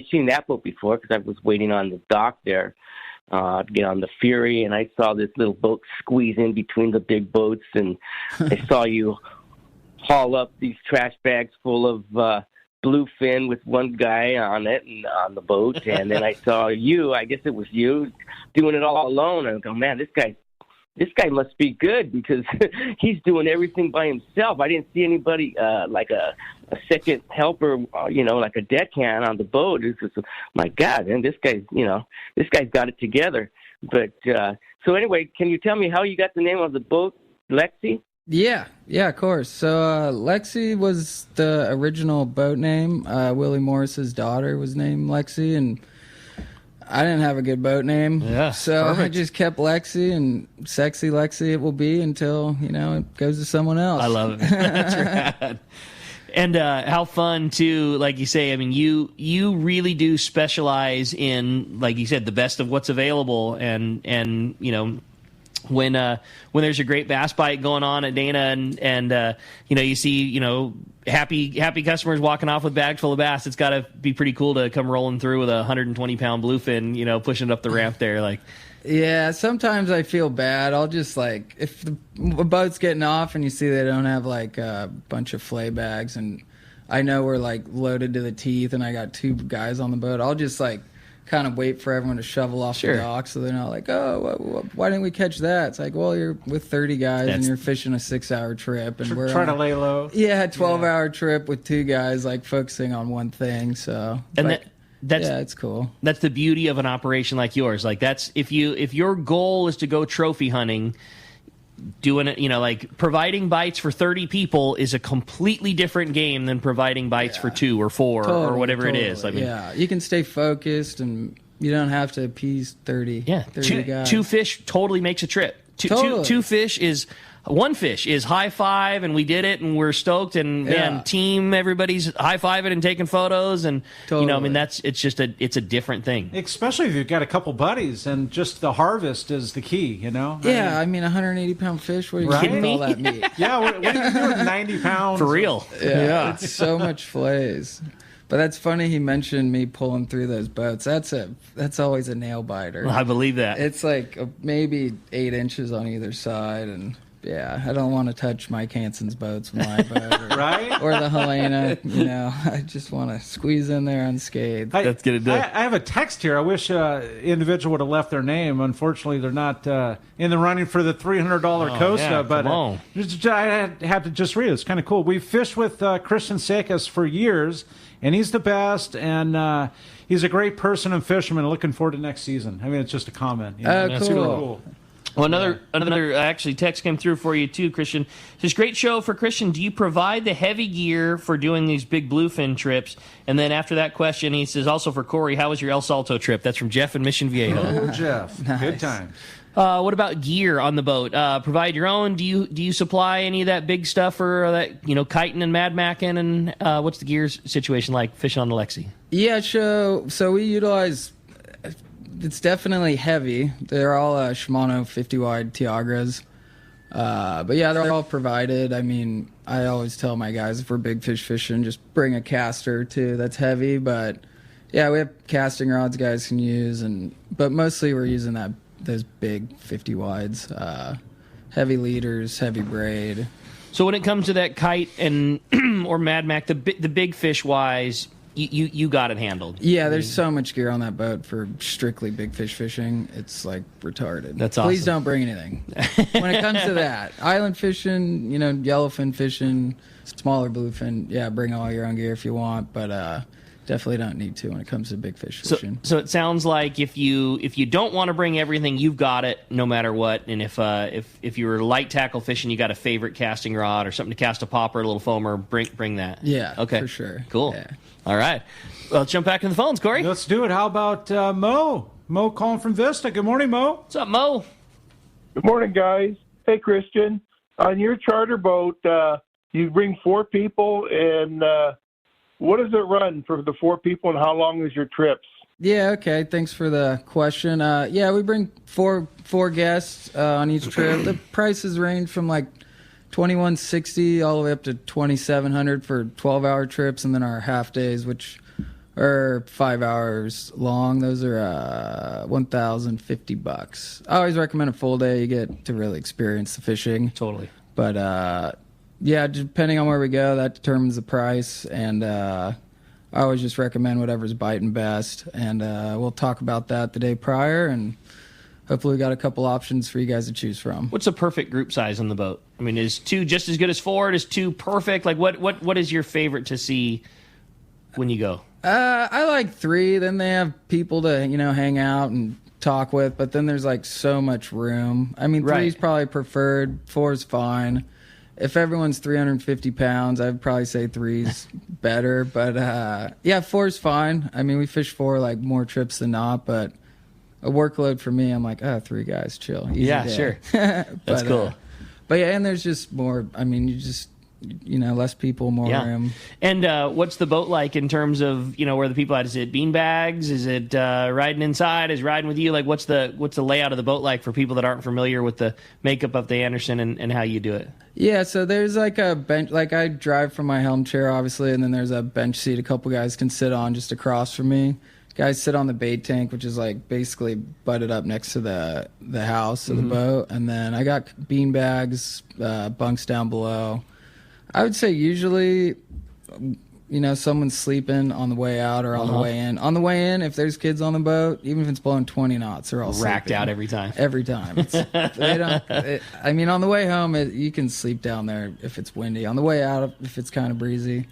seen that boat before because I was waiting on the dock there to get on the Fury, and I saw this little boat squeeze in between the big boats, and I saw you haul up these trash bags full of bluefin with one guy on it and on the boat, and then I saw you, I guess it was you, doing it all alone. And I go, man, this guy must be good because he's doing everything by himself. I didn't see anybody like a second helper, like a deckhand on the boat. It's just, my God, and this guy's got it together. But so anyway, can you tell me how you got the name of the boat, Lexi? Yeah, of course. So Lexi was the original boat name. Willie Morris's daughter was named Lexi, and I didn't have a good boat name. Yeah, so perfect. I just kept Lexi, and Sexy Lexi it will be until, it goes to someone else. I love it. That's rad. And how fun, too, like you say, I mean, you really do specialize in, like you said, the best of what's available, and when there's a great bass bite going on at Dana and you see happy customers walking off with bags full of bass, it's got to be pretty cool to come rolling through with a 120-pound bluefin, pushing it up the ramp there. Yeah, sometimes I feel bad. I'll just if the boat's getting off and you see they don't have a bunch of flay bags and I know we're loaded to the teeth and I got two guys on the boat, I'll just kind of wait for everyone to shovel off the dock, so they're not like, oh, why didn't we catch that? It's like, well, you're with 30 guys and you're fishing a 6-hour trip, and we're trying to lay low. Yeah, 12-hour trip with 2 guys, like focusing on one thing. So it's cool. That's the beauty of an operation like yours. Like that's if your goal is to go trophy hunting, doing it, like providing bites for 30 people is a completely different game than providing bites for 2 or 4 or whatever it is. I mean, you can stay focused and you don't have to appease 30. Yeah, 30 guys. 2 fish totally makes a trip. Two fish is. 1 fish is high five, and we did it, and we're stoked, and team, everybody's high fiving and taking photos, and it's a different thing. Especially if you've got a couple buddies, and just the harvest is the key, Yeah, I mean 180-pound fish. What are you kidding all that meat? Yeah, what are you doing? 90 pounds for real? Yeah, it's so much fillets. But that's funny. He mentioned me pulling through those boats. That's always a nail biter. I believe that. It's like maybe 8 inches on either side, and. Yeah, I don't want to touch Mike Hansen's boats with my boat. Or the Helena, I just want to squeeze in there unscathed. Let's get it done. I have a text here. I wish individual would have left their name. Unfortunately, they're not in the running for the $300 Costa. But I have to just read it. It's kind of cool. We've fished with Christian Sekas for years, and he's the best, and he's a great person and fisherman. Looking forward to next season. I mean, it's just a comment. That's really cool. Well, another actually text came through for you too, Christian. Says, great show for Christian. Do you provide the heavy gear for doing these big bluefin trips? And then after that question, he says, also for Corey, how was your El Salto trip? That's from Jeff in Mission Viejo. Oh, Jeff, nice. Good time. What about gear on the boat? Provide your own? Do you supply any of that big stuff for that kiting and mad macking? And what's the gear situation like fishing on the Lexi? Yeah, so we utilize. It's definitely heavy. They're all Shimano 50 wide Tiagras. But yeah, they're all provided. I mean, I always tell my guys if we're big fish fishing, just bring a caster too. That's heavy, but yeah, we have casting rods guys can use, but mostly we're using those big 50 wides, heavy leaders, heavy braid. So when it comes to that kite and or Mad Mac, the big fish wise. You got it handled. Yeah, there's so much gear on that boat for strictly big fish fishing. It's like retarded. That's awesome. Please don't bring anything. When it comes to that, island fishing, yellowfin fishing, smaller bluefin, yeah, bring all your own gear if you want, but definitely don't need to when it comes to big fish fishing. So it sounds like if you don't want to bring everything, you've got it no matter what. And if you were light tackle fishing, you got a favorite casting rod or something to cast a popper, a little foamer, bring that. Yeah, okay, for sure. Cool. Yeah. All right. Well, let's jump back into the phones, Corey. Let's do it. How about Mo? Mo calling from Vista. Good morning, Mo. What's up, Mo? Good morning, guys. Hey, Christian. On your charter boat, you bring 4 people, and what does it run for the 4 people, and how long is your trips? Yeah, okay. Thanks for the question. Yeah, we bring four guests on each trip. The prices range from like $2,160 all the way up to $2,700 for 12-hour trips, and then our half days, which are 5 hours long. Those are $1,050. I always recommend a full day. You get to really experience the fishing. Totally. But yeah, depending on where we go, that determines the price. And I always just recommend whatever's biting best. And we'll talk about that the day prior, and hopefully we got a couple options for you guys to choose from. What's the perfect group size on the boat? I mean, is 2 just as good as 4? Is 2 perfect? Like, what is your favorite to see when you go? I like 3. Then they have people to, hang out and talk with. But then there's like so much room. I mean, 3 is probably preferred. 4 is fine. If everyone's 350 pounds, I'd probably say 3's better. But yeah, 4 is fine. I mean, we fish 4 like more trips than not, but a workload for me, I'm like, 3 guys, chill. Easy day. Sure. That's cool. But yeah, and there's just more. I mean, you just less people, more room. And what's the boat like in terms of where the people at? Is it bean bags? Is it riding inside? Is riding with you? Like, what's the layout of the boat like for people that aren't familiar with the makeup of the Anderson and how you do it? Yeah, so there's like a bench. Like, I drive from my helm chair, obviously, and then there's a bench seat a couple guys can sit on just across from me. Guys sit on the bait tank, which is like basically butted up next to the house of the boat, and then I got bean bags, bunks down below. I would say usually someone's sleeping on the way out or on the way in. On the way in, if there's kids on the boat, even if it's blowing 20 knots, they're all racked sleeping. out every time. Every time. On the way home, you can sleep down there if it's windy. On the way out, if it's kind of breezy,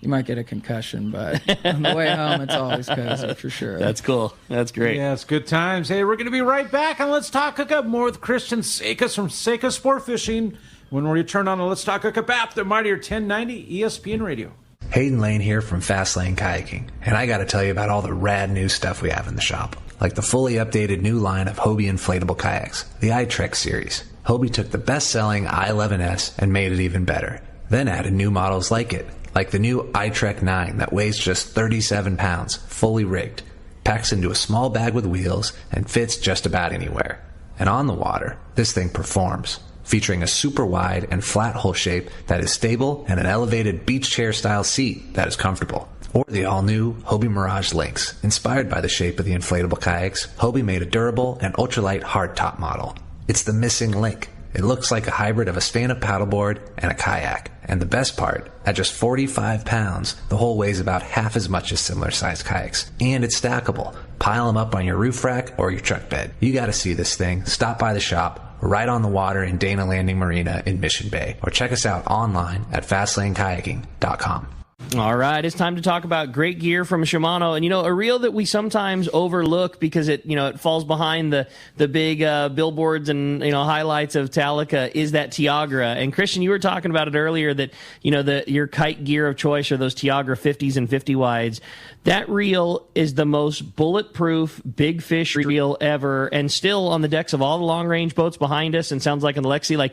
you might get a concussion, but on the way home, it's always cozy for sure. That's cool. That's great. Yeah, it's good times. Hey, we're going to be right back on Let's Talk Hookup. More with Christian Sekas from Sekas Sport Fishing when we return on the Let's Talk Hookup app, the Mightier 1090 ESPN Radio. Hayden Lane here from Fastlane Kayaking, and I got to tell you about all the rad new stuff we have in the shop, like the fully updated new line of Hobie inflatable kayaks, the iTrek series. Hobie took the best-selling i11S and made it even better, then added new models like it, like the new iTrek 9 that weighs just 37 pounds, fully rigged, packs into a small bag with wheels, and fits just about anywhere. And on the water, this thing performs, featuring a super wide and flat hull shape that is stable and an elevated beach chair style seat that is comfortable. Or the all-new Hobie Mirage Lynx. Inspired by the shape of the inflatable kayaks, Hobie made a durable and ultralight hardtop model. It's the missing link. It looks like a hybrid of a stand-up paddleboard and a kayak. And the best part, at just 45 pounds, the hull weighs about half as much as similar-sized kayaks. And it's stackable. Pile them up on your roof rack or your truck bed. You gotta see this thing. Stop by the shop, right on the water in Dana Landing Marina in Mission Bay, or check us out online at FastlaneKayaking.com. All right, it's time to talk about great gear from Shimano, and a reel that we sometimes overlook because it falls behind the big billboards and highlights of Talica is that Tiagra. And Christian, you were talking about it earlier that your kite gear of choice are those Tiagra 50s and 50 wides. That reel is the most bulletproof big fish reel ever, and still on the decks of all the long range boats behind us, and sounds like in Lexi,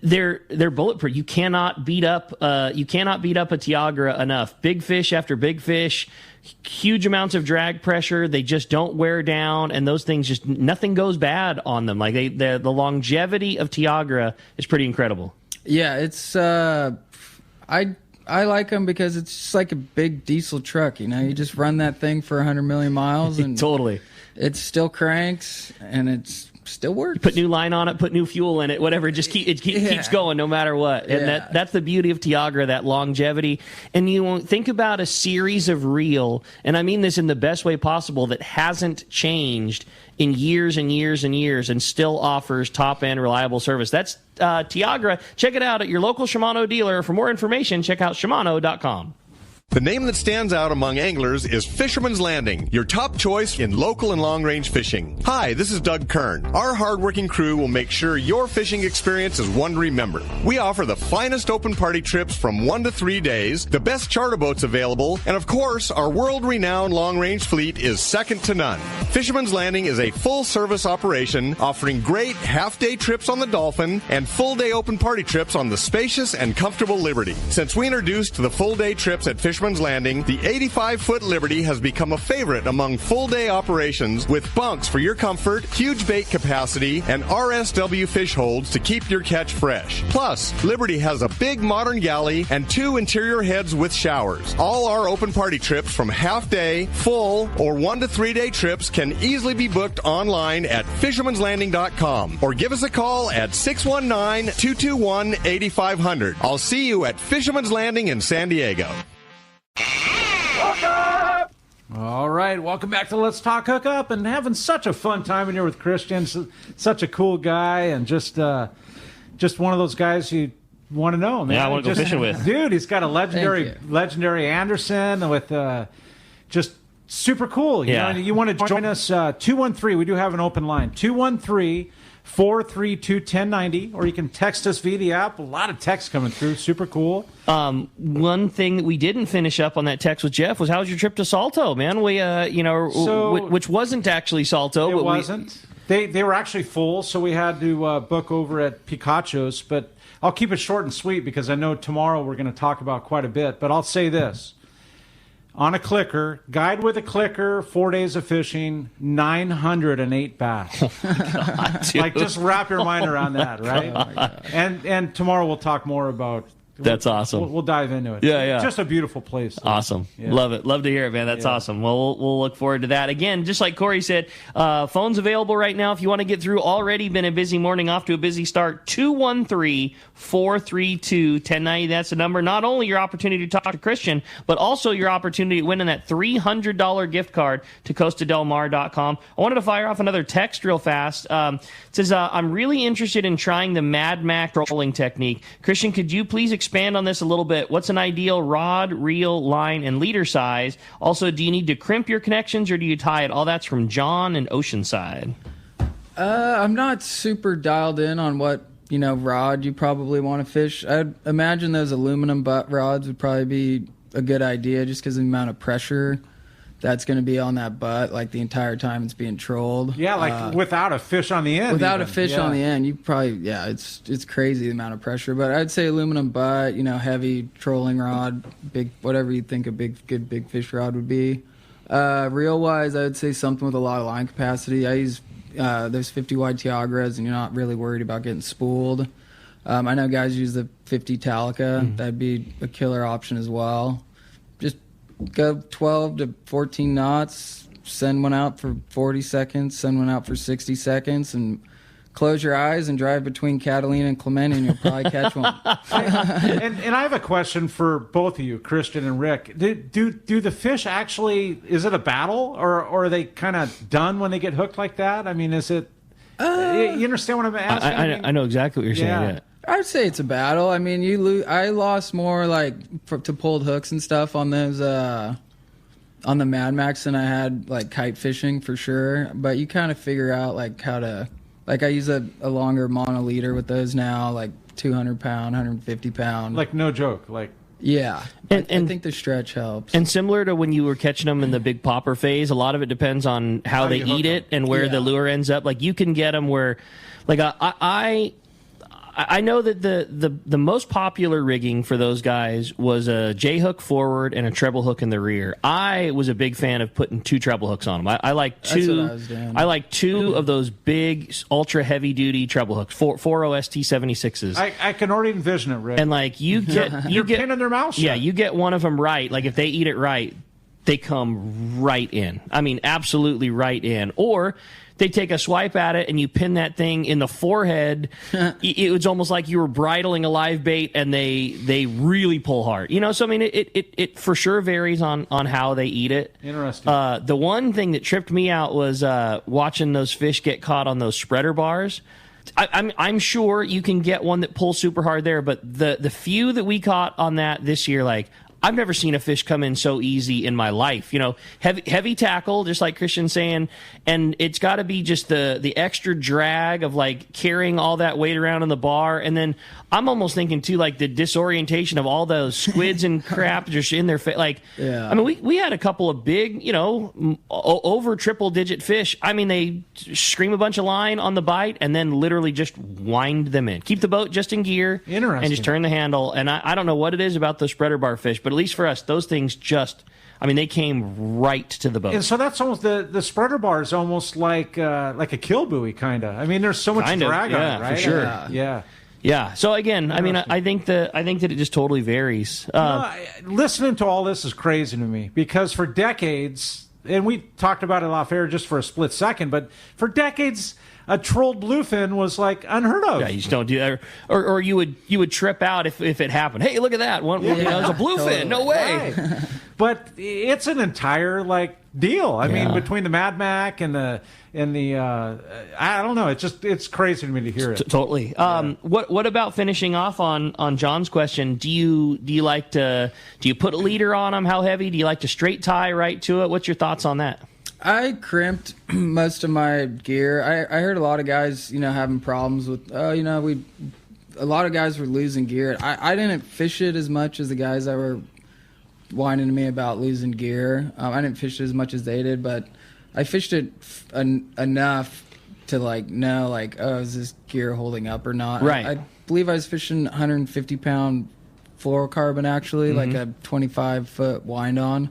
they're bulletproof. You cannot beat up a Tiagra enough. Big fish after big fish, huge amounts of drag pressure. They just don't wear down, and those things nothing goes bad on them. Like the longevity of Tiagra is pretty incredible. Yeah, it's I like them because it's just like a big diesel truck. You just run that thing for 100 million miles, and totally, it still cranks and it's still works. You put new line on it, put new fuel in it, whatever. It keeps going no matter what. And that's the beauty of Tiagra, that longevity. And you think about a series of reel, and I mean this in the best way possible, that hasn't changed in years and years and years and still offers top-end reliable service. That's Tiagra. Check it out at your local Shimano dealer. For more information, check out Shimano.com. The name that stands out among anglers is Fisherman's Landing, your top choice in local and long-range fishing. Hi, this is Doug Kern. Our hardworking crew will make sure your fishing experience is one to remember. We offer the finest open party trips from 1 to 3 days, the best charter boats available, and of course, our world-renowned long-range fleet is second to none. Fisherman's Landing is a full-service operation offering great half-day trips on the Dolphin and full-day open party trips on the spacious and comfortable Liberty. Since we introduced the full-day trips at Fisherman's Landing, the 85-foot Liberty has become a favorite among full-day operations with bunks for your comfort, huge bait capacity, and RSW fish holds to keep your catch fresh. Plus, Liberty has a big modern galley and 2 interior heads with showers. All our open party trips from half-day, full, or 1 to 3 day trips can easily be booked online at fishermanslanding.com or give us a call at 619-221-8500. I'll see you at Fisherman's Landing in San Diego. All right, welcome back to Let's Talk Hookup, and having such a fun time in here with Christian. Such a cool guy, and just one of those guys you want to know, man. Yeah, I want to go fishing with. Dude, he's got a legendary Anderson with just super cool. You know, you want to join us, 213, we do have an open line, 213-432-1090, or you can text us via the app. A lot of texts coming through, super cool. One thing that we didn't finish up on that text with Jeff was, how was your trip to Salto, man? We, which wasn't actually Salto. It wasn't. They were actually full, so we had to book over at Picacho's, but I'll keep it short and sweet because I know tomorrow we're going to talk about quite a bit, but I'll say this. On a clicker, guide with a clicker, 4 days of fishing, 908 bass. Oh God, like, just wrap your mind around that, right? Oh my God. And tomorrow we'll talk more about That's awesome. We'll dive into it. Yeah. Just a beautiful place. Awesome. Yeah. Love it. Love to hear it, man. That's awesome. Well, we'll look forward to that. Again, just like Corey said, phones available right now if you want to get through. Already been a busy morning, off to a busy start. 213-432-1090. That's the number. Not only your opportunity to talk to Christian, but also your opportunity to win that $300 gift card to CostaDelMar.com. I wanted to fire off another text real fast. It says, I'm really interested in trying the Mad Max trolling technique. Christian, could you please expand on this a little bit? What's an ideal rod, reel, line, and leader size? Also, do you need to crimp your connections or do you tie it? All that's from John in Oceanside. I'm not super dialed in on what, rod you probably want to fish. I'd imagine those aluminum butt rods would probably be a good idea just because of the amount of pressure that's going to be on that butt like the entire time it's being trolled. Yeah, like without a fish on the end. Without a fish on the end, you probably, it's crazy the amount of pressure. But I'd say aluminum butt, heavy trolling rod, big, whatever you think a good big fish rod would be. Reel wise, I would say something with a lot of line capacity. I use those 50 wide Tiagras, and you're not really worried about getting spooled. I know guys use the 50 Talica. That'd be a killer option as well. Just go 12 to 14 knots, send one out for 40 seconds, send one out for 60 seconds, and close your eyes and drive between Catalina and Clemente, and you'll probably catch one. and I have a question for both of you, Christian and Rick. Do the fish actually, is it a battle, or are they kind of done when they get hooked like that? I mean, is it, you understand what I'm asking? I know exactly what you're saying. Yeah. I would say it's a battle. I mean, I lost more to pulled hooks and stuff on those on the Mad Max than I had like kite fishing for sure. But you kind of figure out how to I use a longer mono leader with those now, like 200 pound, 150 pound. Like no joke, Yeah, and I think the stretch helps. And similar to when you were catching them in the big popper phase, a lot of it depends on how they eat it and where the lure ends up. Like you can get them where, I know that the most popular rigging for those guys was a J hook forward and a treble hook in the rear. I was a big fan of putting 2 treble hooks on them. I like two. That's what I was doing. I like 2 of those big ultra heavy duty treble hooks, 4 OST 76s. I can already envision it, Rick. And you get you're pinning their mouth shut. Yeah, you get one of them right. Like if they eat it right, they come right in. I mean, absolutely right in. Or they take a swipe at it and you pin that thing in the forehead. It was almost like you were bridling a live bait, and they really pull hard. So I mean, it for sure varies on how they eat it. Interesting. The one thing that tripped me out was watching those fish get caught on those spreader bars. I'm sure you can get one that pulls super hard there, but the few that we caught on that this year, I've never seen a fish come in so easy in my life. Heavy tackle, just like Christian's saying, and it's got to be just the extra drag of carrying all that weight around in the bar, and then I'm almost thinking too the disorientation of all those squids and crap just in their face. I mean, we had a couple of big, over triple digit fish. I mean, they scream a bunch of line on the bite and then literally just wind them in. Keep the boat just in gear. Interesting. And just turn the handle. And I don't know what it is about those spreader bar fish, but at least for us, those things they came right to the boat. And so that's almost the spreader bar is almost like a kill buoy, kind of. I mean, there's so much drag on it, right? For sure. Yeah. So again, I mean, I think that it just totally varies. Listening to all this is crazy to me because for decades, and we talked about it off air just for a split second, but for decades, a trolled bluefin was unheard of. Yeah, you just don't do that, or you would trip out if it happened. Hey, look at that one! There's a bluefin. Totally. No way. Right. But it's an entire deal. I mean, between the Mad Mac and the I don't know. It's crazy to me to hear it. Totally. What about finishing off on John's question? Do you put a leader on them? How heavy? Do you like to straight tie right to it? What's your thoughts on that? I crimped most of my gear. I heard a lot of guys, having problems with, a lot of guys were losing gear. I didn't fish it as much as the guys that were whining to me about losing gear. I didn't fish it as much as they did, but I fished it enough to know is this gear holding up or not? Right. I believe I was fishing 150 pound fluorocarbon actually, like a 25-foot wind on,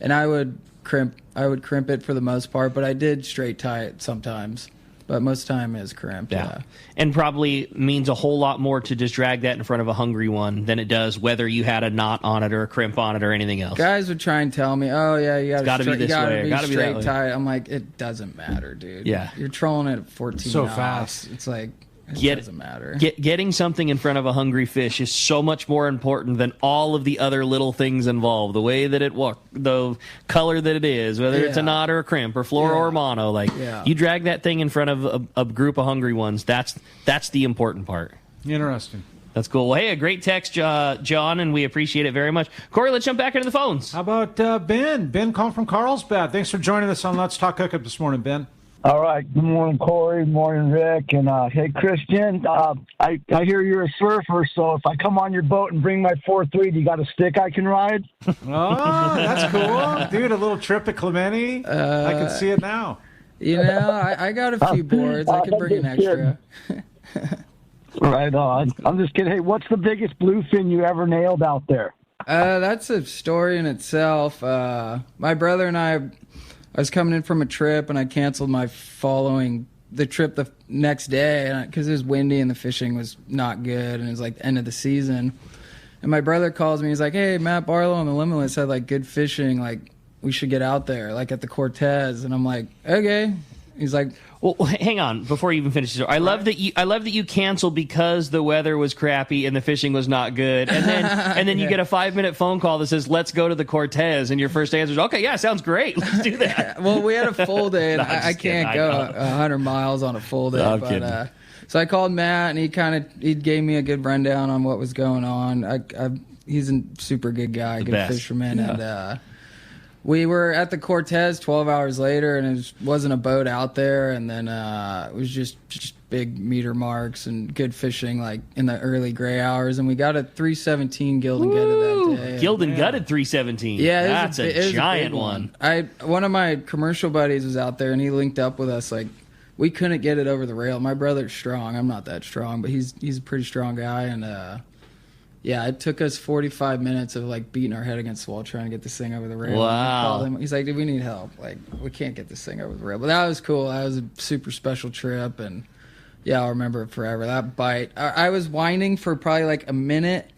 and I would crimp it for the most part, but I did straight tie it sometimes. But most of the time is crimp, yeah. And probably means a whole lot more to just drag that in front of a hungry one than it does whether you had a knot on it or a crimp on it or anything else. Guys would try and tell me, oh, yeah, you got to be this way. Gotta be straight tight. I'm like, it doesn't matter, dude. Yeah. You're trolling it at 14 so knots. fast. It's like, it doesn't matter. Getting something in front of a hungry fish is so much more important than all of the other little things involved. The way that it walks, the color that it is, whether it's a knot or a crimp or fluoro or mono. Like, you drag that thing in front of a group of hungry ones. That's the important part. Interesting. That's cool. Well, hey, a great text, John, and we appreciate it very much. Corey, let's jump back into the phones. How about Ben? Ben calling from Carlsbad. Thanks for joining us on Let's Talk Hookup this morning, Ben. All right. Good morning, Corey. Morning, Rick. And hey, Christian, I hear you're a surfer, so if I come on your boat and bring my 4.3, do you got a stick I can ride? Oh, that's cool. Dude, a little trip to Clementi. I can see it now. You know, I got a few boards. I could bring an extra. Right on. I'm just kidding. Hey, what's the biggest bluefin you ever nailed out there? That's a story in itself. My brother and I was coming in from a trip, and I canceled the trip the next day because it was windy and the fishing was not good, and it was like the end of the season. And my brother calls me. He's like, "Hey, Matt Barlow on the Limitless had like good fishing. Like, we should get out there, like at the Cortez." And I'm like, "Okay." He's like, "Well, hang on before you even finish this. I love that you canceled because the weather was crappy and the fishing was not good, and then you get a 5-minute phone call that says, 'Let's go to the Cortez,' and your first answer is, 'Okay, yeah, sounds great. Let's do that.'" Well, we had a full day, and I can't go 100 miles on a full day. No, but so I called Matt, and he gave me a good rundown on what was going on. He's a super good guy, good fisherman, and. We were at the Cortez 12 hours later, and it wasn't a boat out there, and then it was just big meter marks and good fishing, like in the early gray hours, and we got a 317 gilled and gutted that day. Gilled and gutted 317. Yeah, that's a giant one. One of my commercial buddies was out there, and he linked up with us. Like, we couldn't get it over the rail. My brother's strong. I'm not that strong, but he's a pretty strong guy, and yeah, it took us 45 minutes of like beating our head against the wall trying to get this thing over the rail. Wow. He's like, "Dude, we need help. Like, we can't get this thing over the rail." But that was cool. That was a super special trip, and yeah, I'll remember it forever. That bite, I was whining for probably like a minute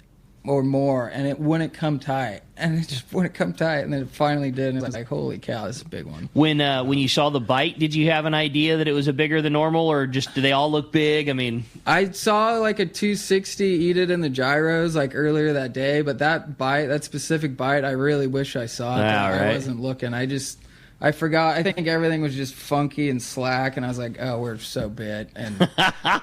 or more, and it wouldn't come tight, and it just wouldn't come tight, and then it finally did, and it was like, holy cow, this is a big one. When you saw the bite, did you have an idea that it was a bigger than normal, or just do they all look big? I mean, I saw like a 260 eat it in the gyros like earlier that day, but that specific bite, I really wish I saw it. I wasn't looking. I forgot. I think everything was just funky and slack, and I was like, "Oh, we're so bit," and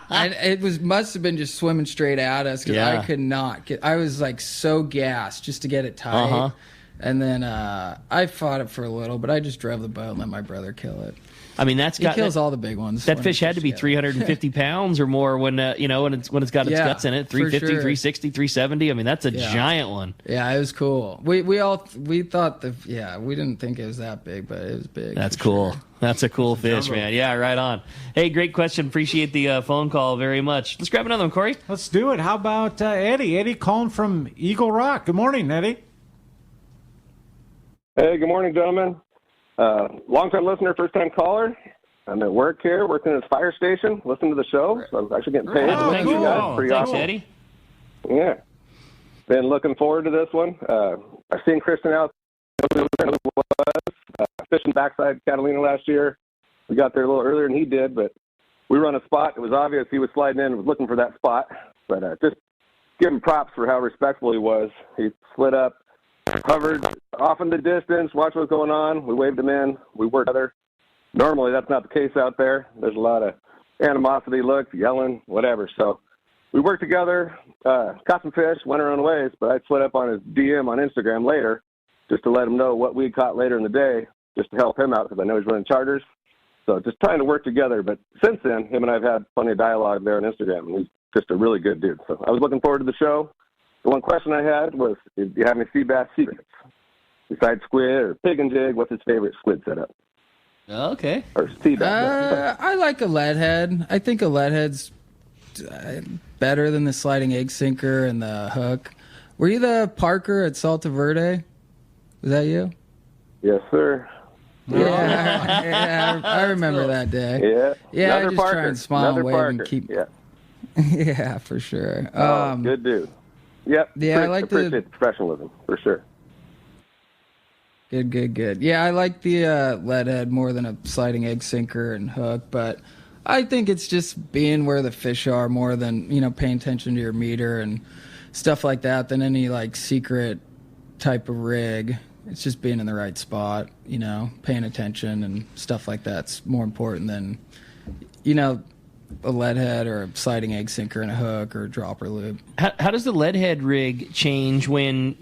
it must have been just swimming straight at us because I could not get. I was like so gassed just to get it tight, and then I fought it for a little, but I just drove the boat and let my brother kill it. I mean, he kills all the big ones. That fish had to be 350 pounds or more when it's got its guts in it. 350, 360, 370. I mean, that's a giant one. Yeah, it was cool. We thought we didn't think it was that big, but it was big. That's cool. Sure. That's a cool fish, man. Yeah, right on. Hey, great question. Appreciate the phone call very much. Let's grab another one, Corey. Let's do it. How about Eddie? Eddie calling from Eagle Rock. Good morning, Eddie. Hey, good morning, gentlemen. Long-time listener, first-time caller. I'm at work here, working at this fire station, listening to the show. So I was actually getting paid. Oh, Thank you guys. Pretty Thanks, awesome. Eddie. Yeah. Been looking forward to this one. I've seen Christian out fishing backside Catalina last year. We got there a little earlier than he did, but we run a spot. It was obvious he was sliding in and was looking for that spot. But just give him props for how respectful he was. He slid up, hovered off in the distance, watched what was going on. We waved him in. We worked together. Normally, that's not the case out there. There's a lot of animosity, looks, yelling, whatever. So we worked together, caught some fish, went our own ways, but I slid up on his DM on Instagram later just to let him know what we caught later in the day, just to help him out because I know he's running charters. So just trying to work together. But since then, him and I have had plenty of dialogue there on Instagram, and he's just a really good dude. So I was looking forward to the show. The one question I had was, do you have any sea bass secrets? Besides squid or pig and jig, what's his favorite squid setup? Okay. Or sea bass? I like a lead head. I think a lead head's better than the sliding egg sinker and the hook. Were you the Parker at Salta Verde? Was that you? Yes, sir. Yeah, I remember that day. Yeah. Yeah, I Another just Parker. try and smile Another and wave Parker. and keep. Yeah. Yeah, for sure. Good dude. Yep. Yeah, I like appreciate the professionalism for sure. Good. Yeah, I like the lead head more than a sliding egg sinker and hook, but I think it's just being where the fish are more than, paying attention to your meter and stuff like that than any like secret type of rig. It's just being in the right spot, paying attention and stuff like that's more important than, a lead head or a sliding egg sinker and a hook or a dropper loop. How does the lead head rig change when,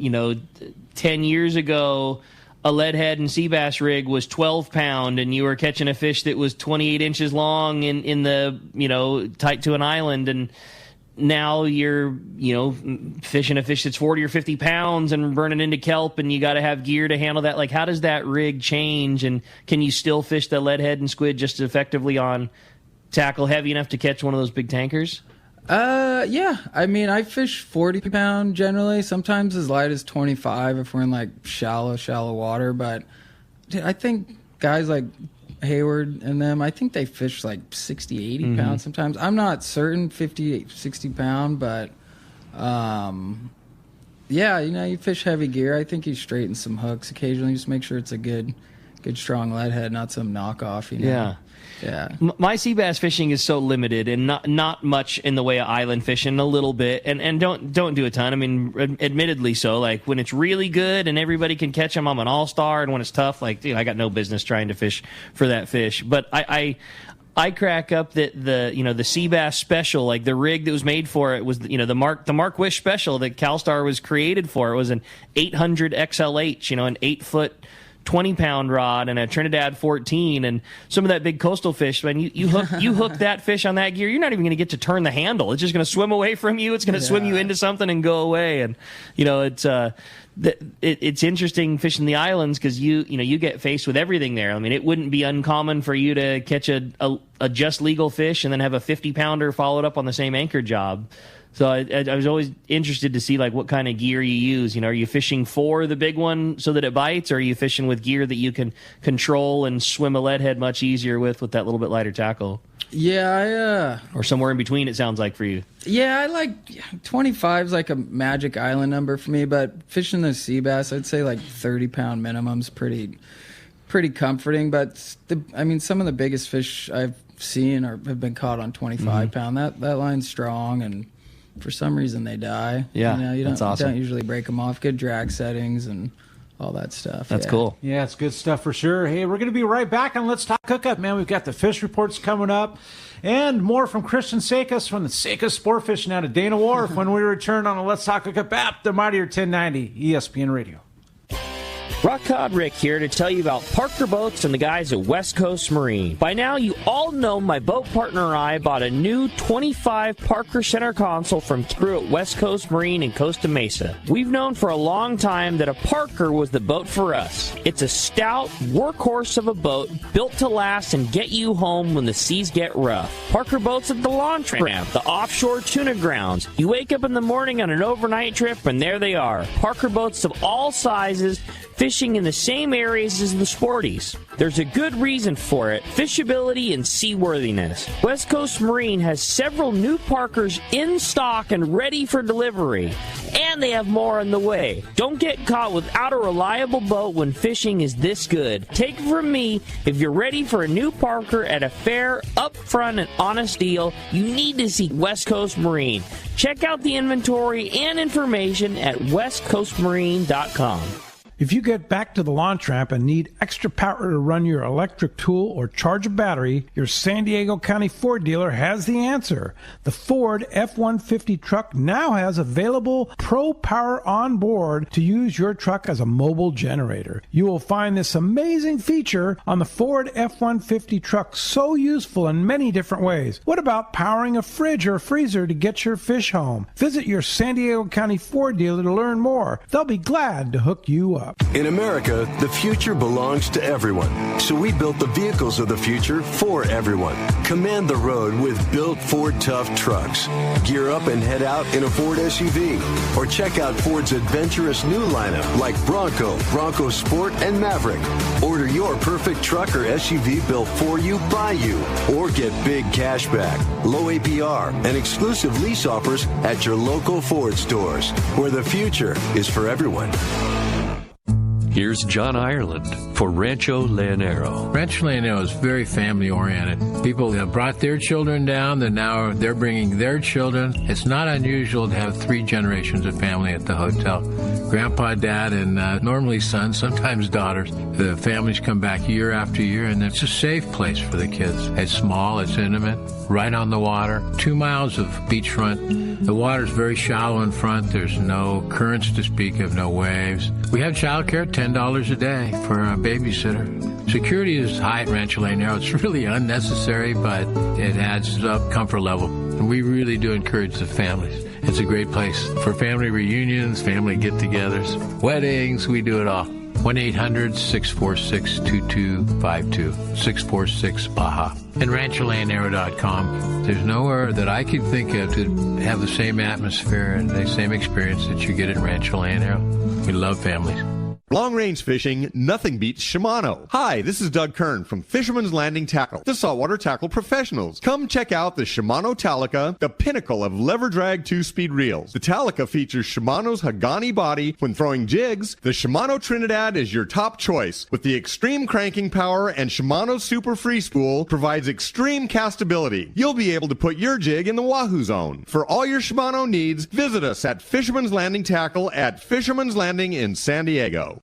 10 years ago a lead head and sea bass rig was 12 pound and you were catching a fish that was 28 inches long in the, tight to an island, and now you're, fishing a fish that's 40 or 50 pounds and burning into kelp, and you got to have gear to handle that. Like, how does that rig change, and can you still fish the lead head and squid just as effectively on tackle heavy enough to catch one of those big tankers? Yeah. I mean, I fish 40 pound generally, sometimes as light as 25 if we're in like shallow water. But dude, I think guys like Hayward and them, I think they fish like 60, 80 pounds sometimes. I'm not certain 50, 60 pound, but yeah, you fish heavy gear. I think you straighten some hooks occasionally. Just make sure it's a good strong lead head, not some knockoff, Yeah. Yeah. My sea bass fishing is so limited, and not much in the way of island fishing, a little bit, and don't do a ton. I mean, admittedly so. Like, when it's really good and everybody can catch them, I'm an all-star, and when it's tough, like, I got no business trying to fish for that fish. But I crack up that the sea bass special, like the rig that was made for it was the Mark Wish special that CalStar was created for. It was an 800 XLH, an 8-foot 20-pound rod and a Trinidad 14, and some of that big coastal fish. When you hook that fish on that gear, you're not even going to get to turn the handle. It's just going to swim away from you. It's going to swim you into something and go away. And it's interesting fishing the islands because you get faced with everything there. I mean, it wouldn't be uncommon for you to catch a just legal fish and then have a 50-pounder followed up on the same anchor job. So I was always interested to see like what kind of gear you use. Are you fishing for the big one so that it bites, or are you fishing with gear that you can control and swim a lead head much easier with that little bit lighter tackle? Yeah, or somewhere in between, it sounds like for you. Yeah, I like 25 is like a magic island number for me, but fishing the sea bass, I'd say like 30-pound minimum's pretty comforting. But some of the biggest fish I've seen have been caught on 25-pound. That line's strong, and for some reason they die. Yeah, you that's awesome. Don't usually break them off. Good drag settings and all that stuff. That's cool. Yeah, it's good stuff for sure. Hey, we're going to be right back on Let's Talk Hookup, man. We've got the fish reports coming up and more from Christian Sekas from the Sekas Sportfishing out of Dana Wharf when we return on the Let's Talk Hookup app, the Mightier 1090 ESPN Radio. Rock Cod Rick here to tell you about Parker Boats and the guys at West Coast Marine. By now, you all know my boat partner and I bought a new 25 Parker center console from crew at West Coast Marine in Costa Mesa. We've known for a long time that a Parker was the boat for us. It's a stout workhorse of a boat built to last and get you home when the seas get rough. Parker Boats at the launch ramp, the offshore tuna grounds. You wake up in the morning on an overnight trip and there they are. Parker Boats of all sizes, fishing in the same areas as the Sporties. There's a good reason for it: fishability and seaworthiness. West Coast Marine has several new Parkers in stock and ready for delivery, and they have more on the way. Don't get caught without a reliable boat when fishing is this good. Take it from me, if you're ready for a new Parker at a fair, upfront, and honest deal, you need to see West Coast Marine. Check out the inventory and information at westcoastmarine.com. If you get back to the launch ramp and need extra power to run your electric tool or charge a battery, your San Diego County Ford dealer has the answer. The Ford F-150 truck now has available Pro Power on board to use your truck as a mobile generator. You will find this amazing feature on the Ford F-150 truck so useful in many different ways. What about powering a fridge or freezer to get your fish home? Visit your San Diego County Ford dealer to learn more. They'll be glad to hook you up. Hookup. In America, the future belongs to everyone. So we built the vehicles of the future for everyone. Command the road with built Ford Tough trucks. Gear up and head out in a Ford SUV. Or check out Ford's adventurous new lineup like Bronco, Bronco Sport, and Maverick. Order your perfect truck or SUV built for you, by you. Or get big cash back, low APR, and exclusive lease offers at your local Ford stores, where the future is for everyone. Here's John Ireland for Rancho Leonero. Rancho Leonero is very family-oriented. People have brought their children down, and now they're bringing their children. It's not unusual to have 3 generations of family at the hotel. Grandpa, Dad, and normally sons, sometimes daughters. The families come back year after year, and it's a safe place for the kids. It's small, it's intimate, right on the water, 2 miles of beachfront. The water's very shallow in front. There's no currents to speak of, no waves. We have childcare, $10 a day for a babysitter. Security is high at Rancho Leonero. It's really unnecessary, but it adds up comfort level. And we really do encourage the families. It's a great place for family reunions, family get-togethers, weddings. We do it all. 1-800-646-2252, 646-BAJA. And RanchoLeonero.com. There's nowhere that I could think of to have the same atmosphere and the same experience that you get at Rancho Leonero. We love families. Long-range fishing, nothing beats Shimano. Hi, this is Doug Kern from Fisherman's Landing Tackle, the saltwater tackle professionals. Come check out the Shimano Talica, the pinnacle of lever drag 2-speed reels. The Talica features Shimano's Hagani body when throwing jigs. The Shimano Trinidad is your top choice. With the extreme cranking power and Shimano's Super Free Spool provides extreme castability. You'll be able to put your jig in the Wahoo zone. For all your Shimano needs, visit us at Fisherman's Landing Tackle at Fisherman's Landing in San Diego.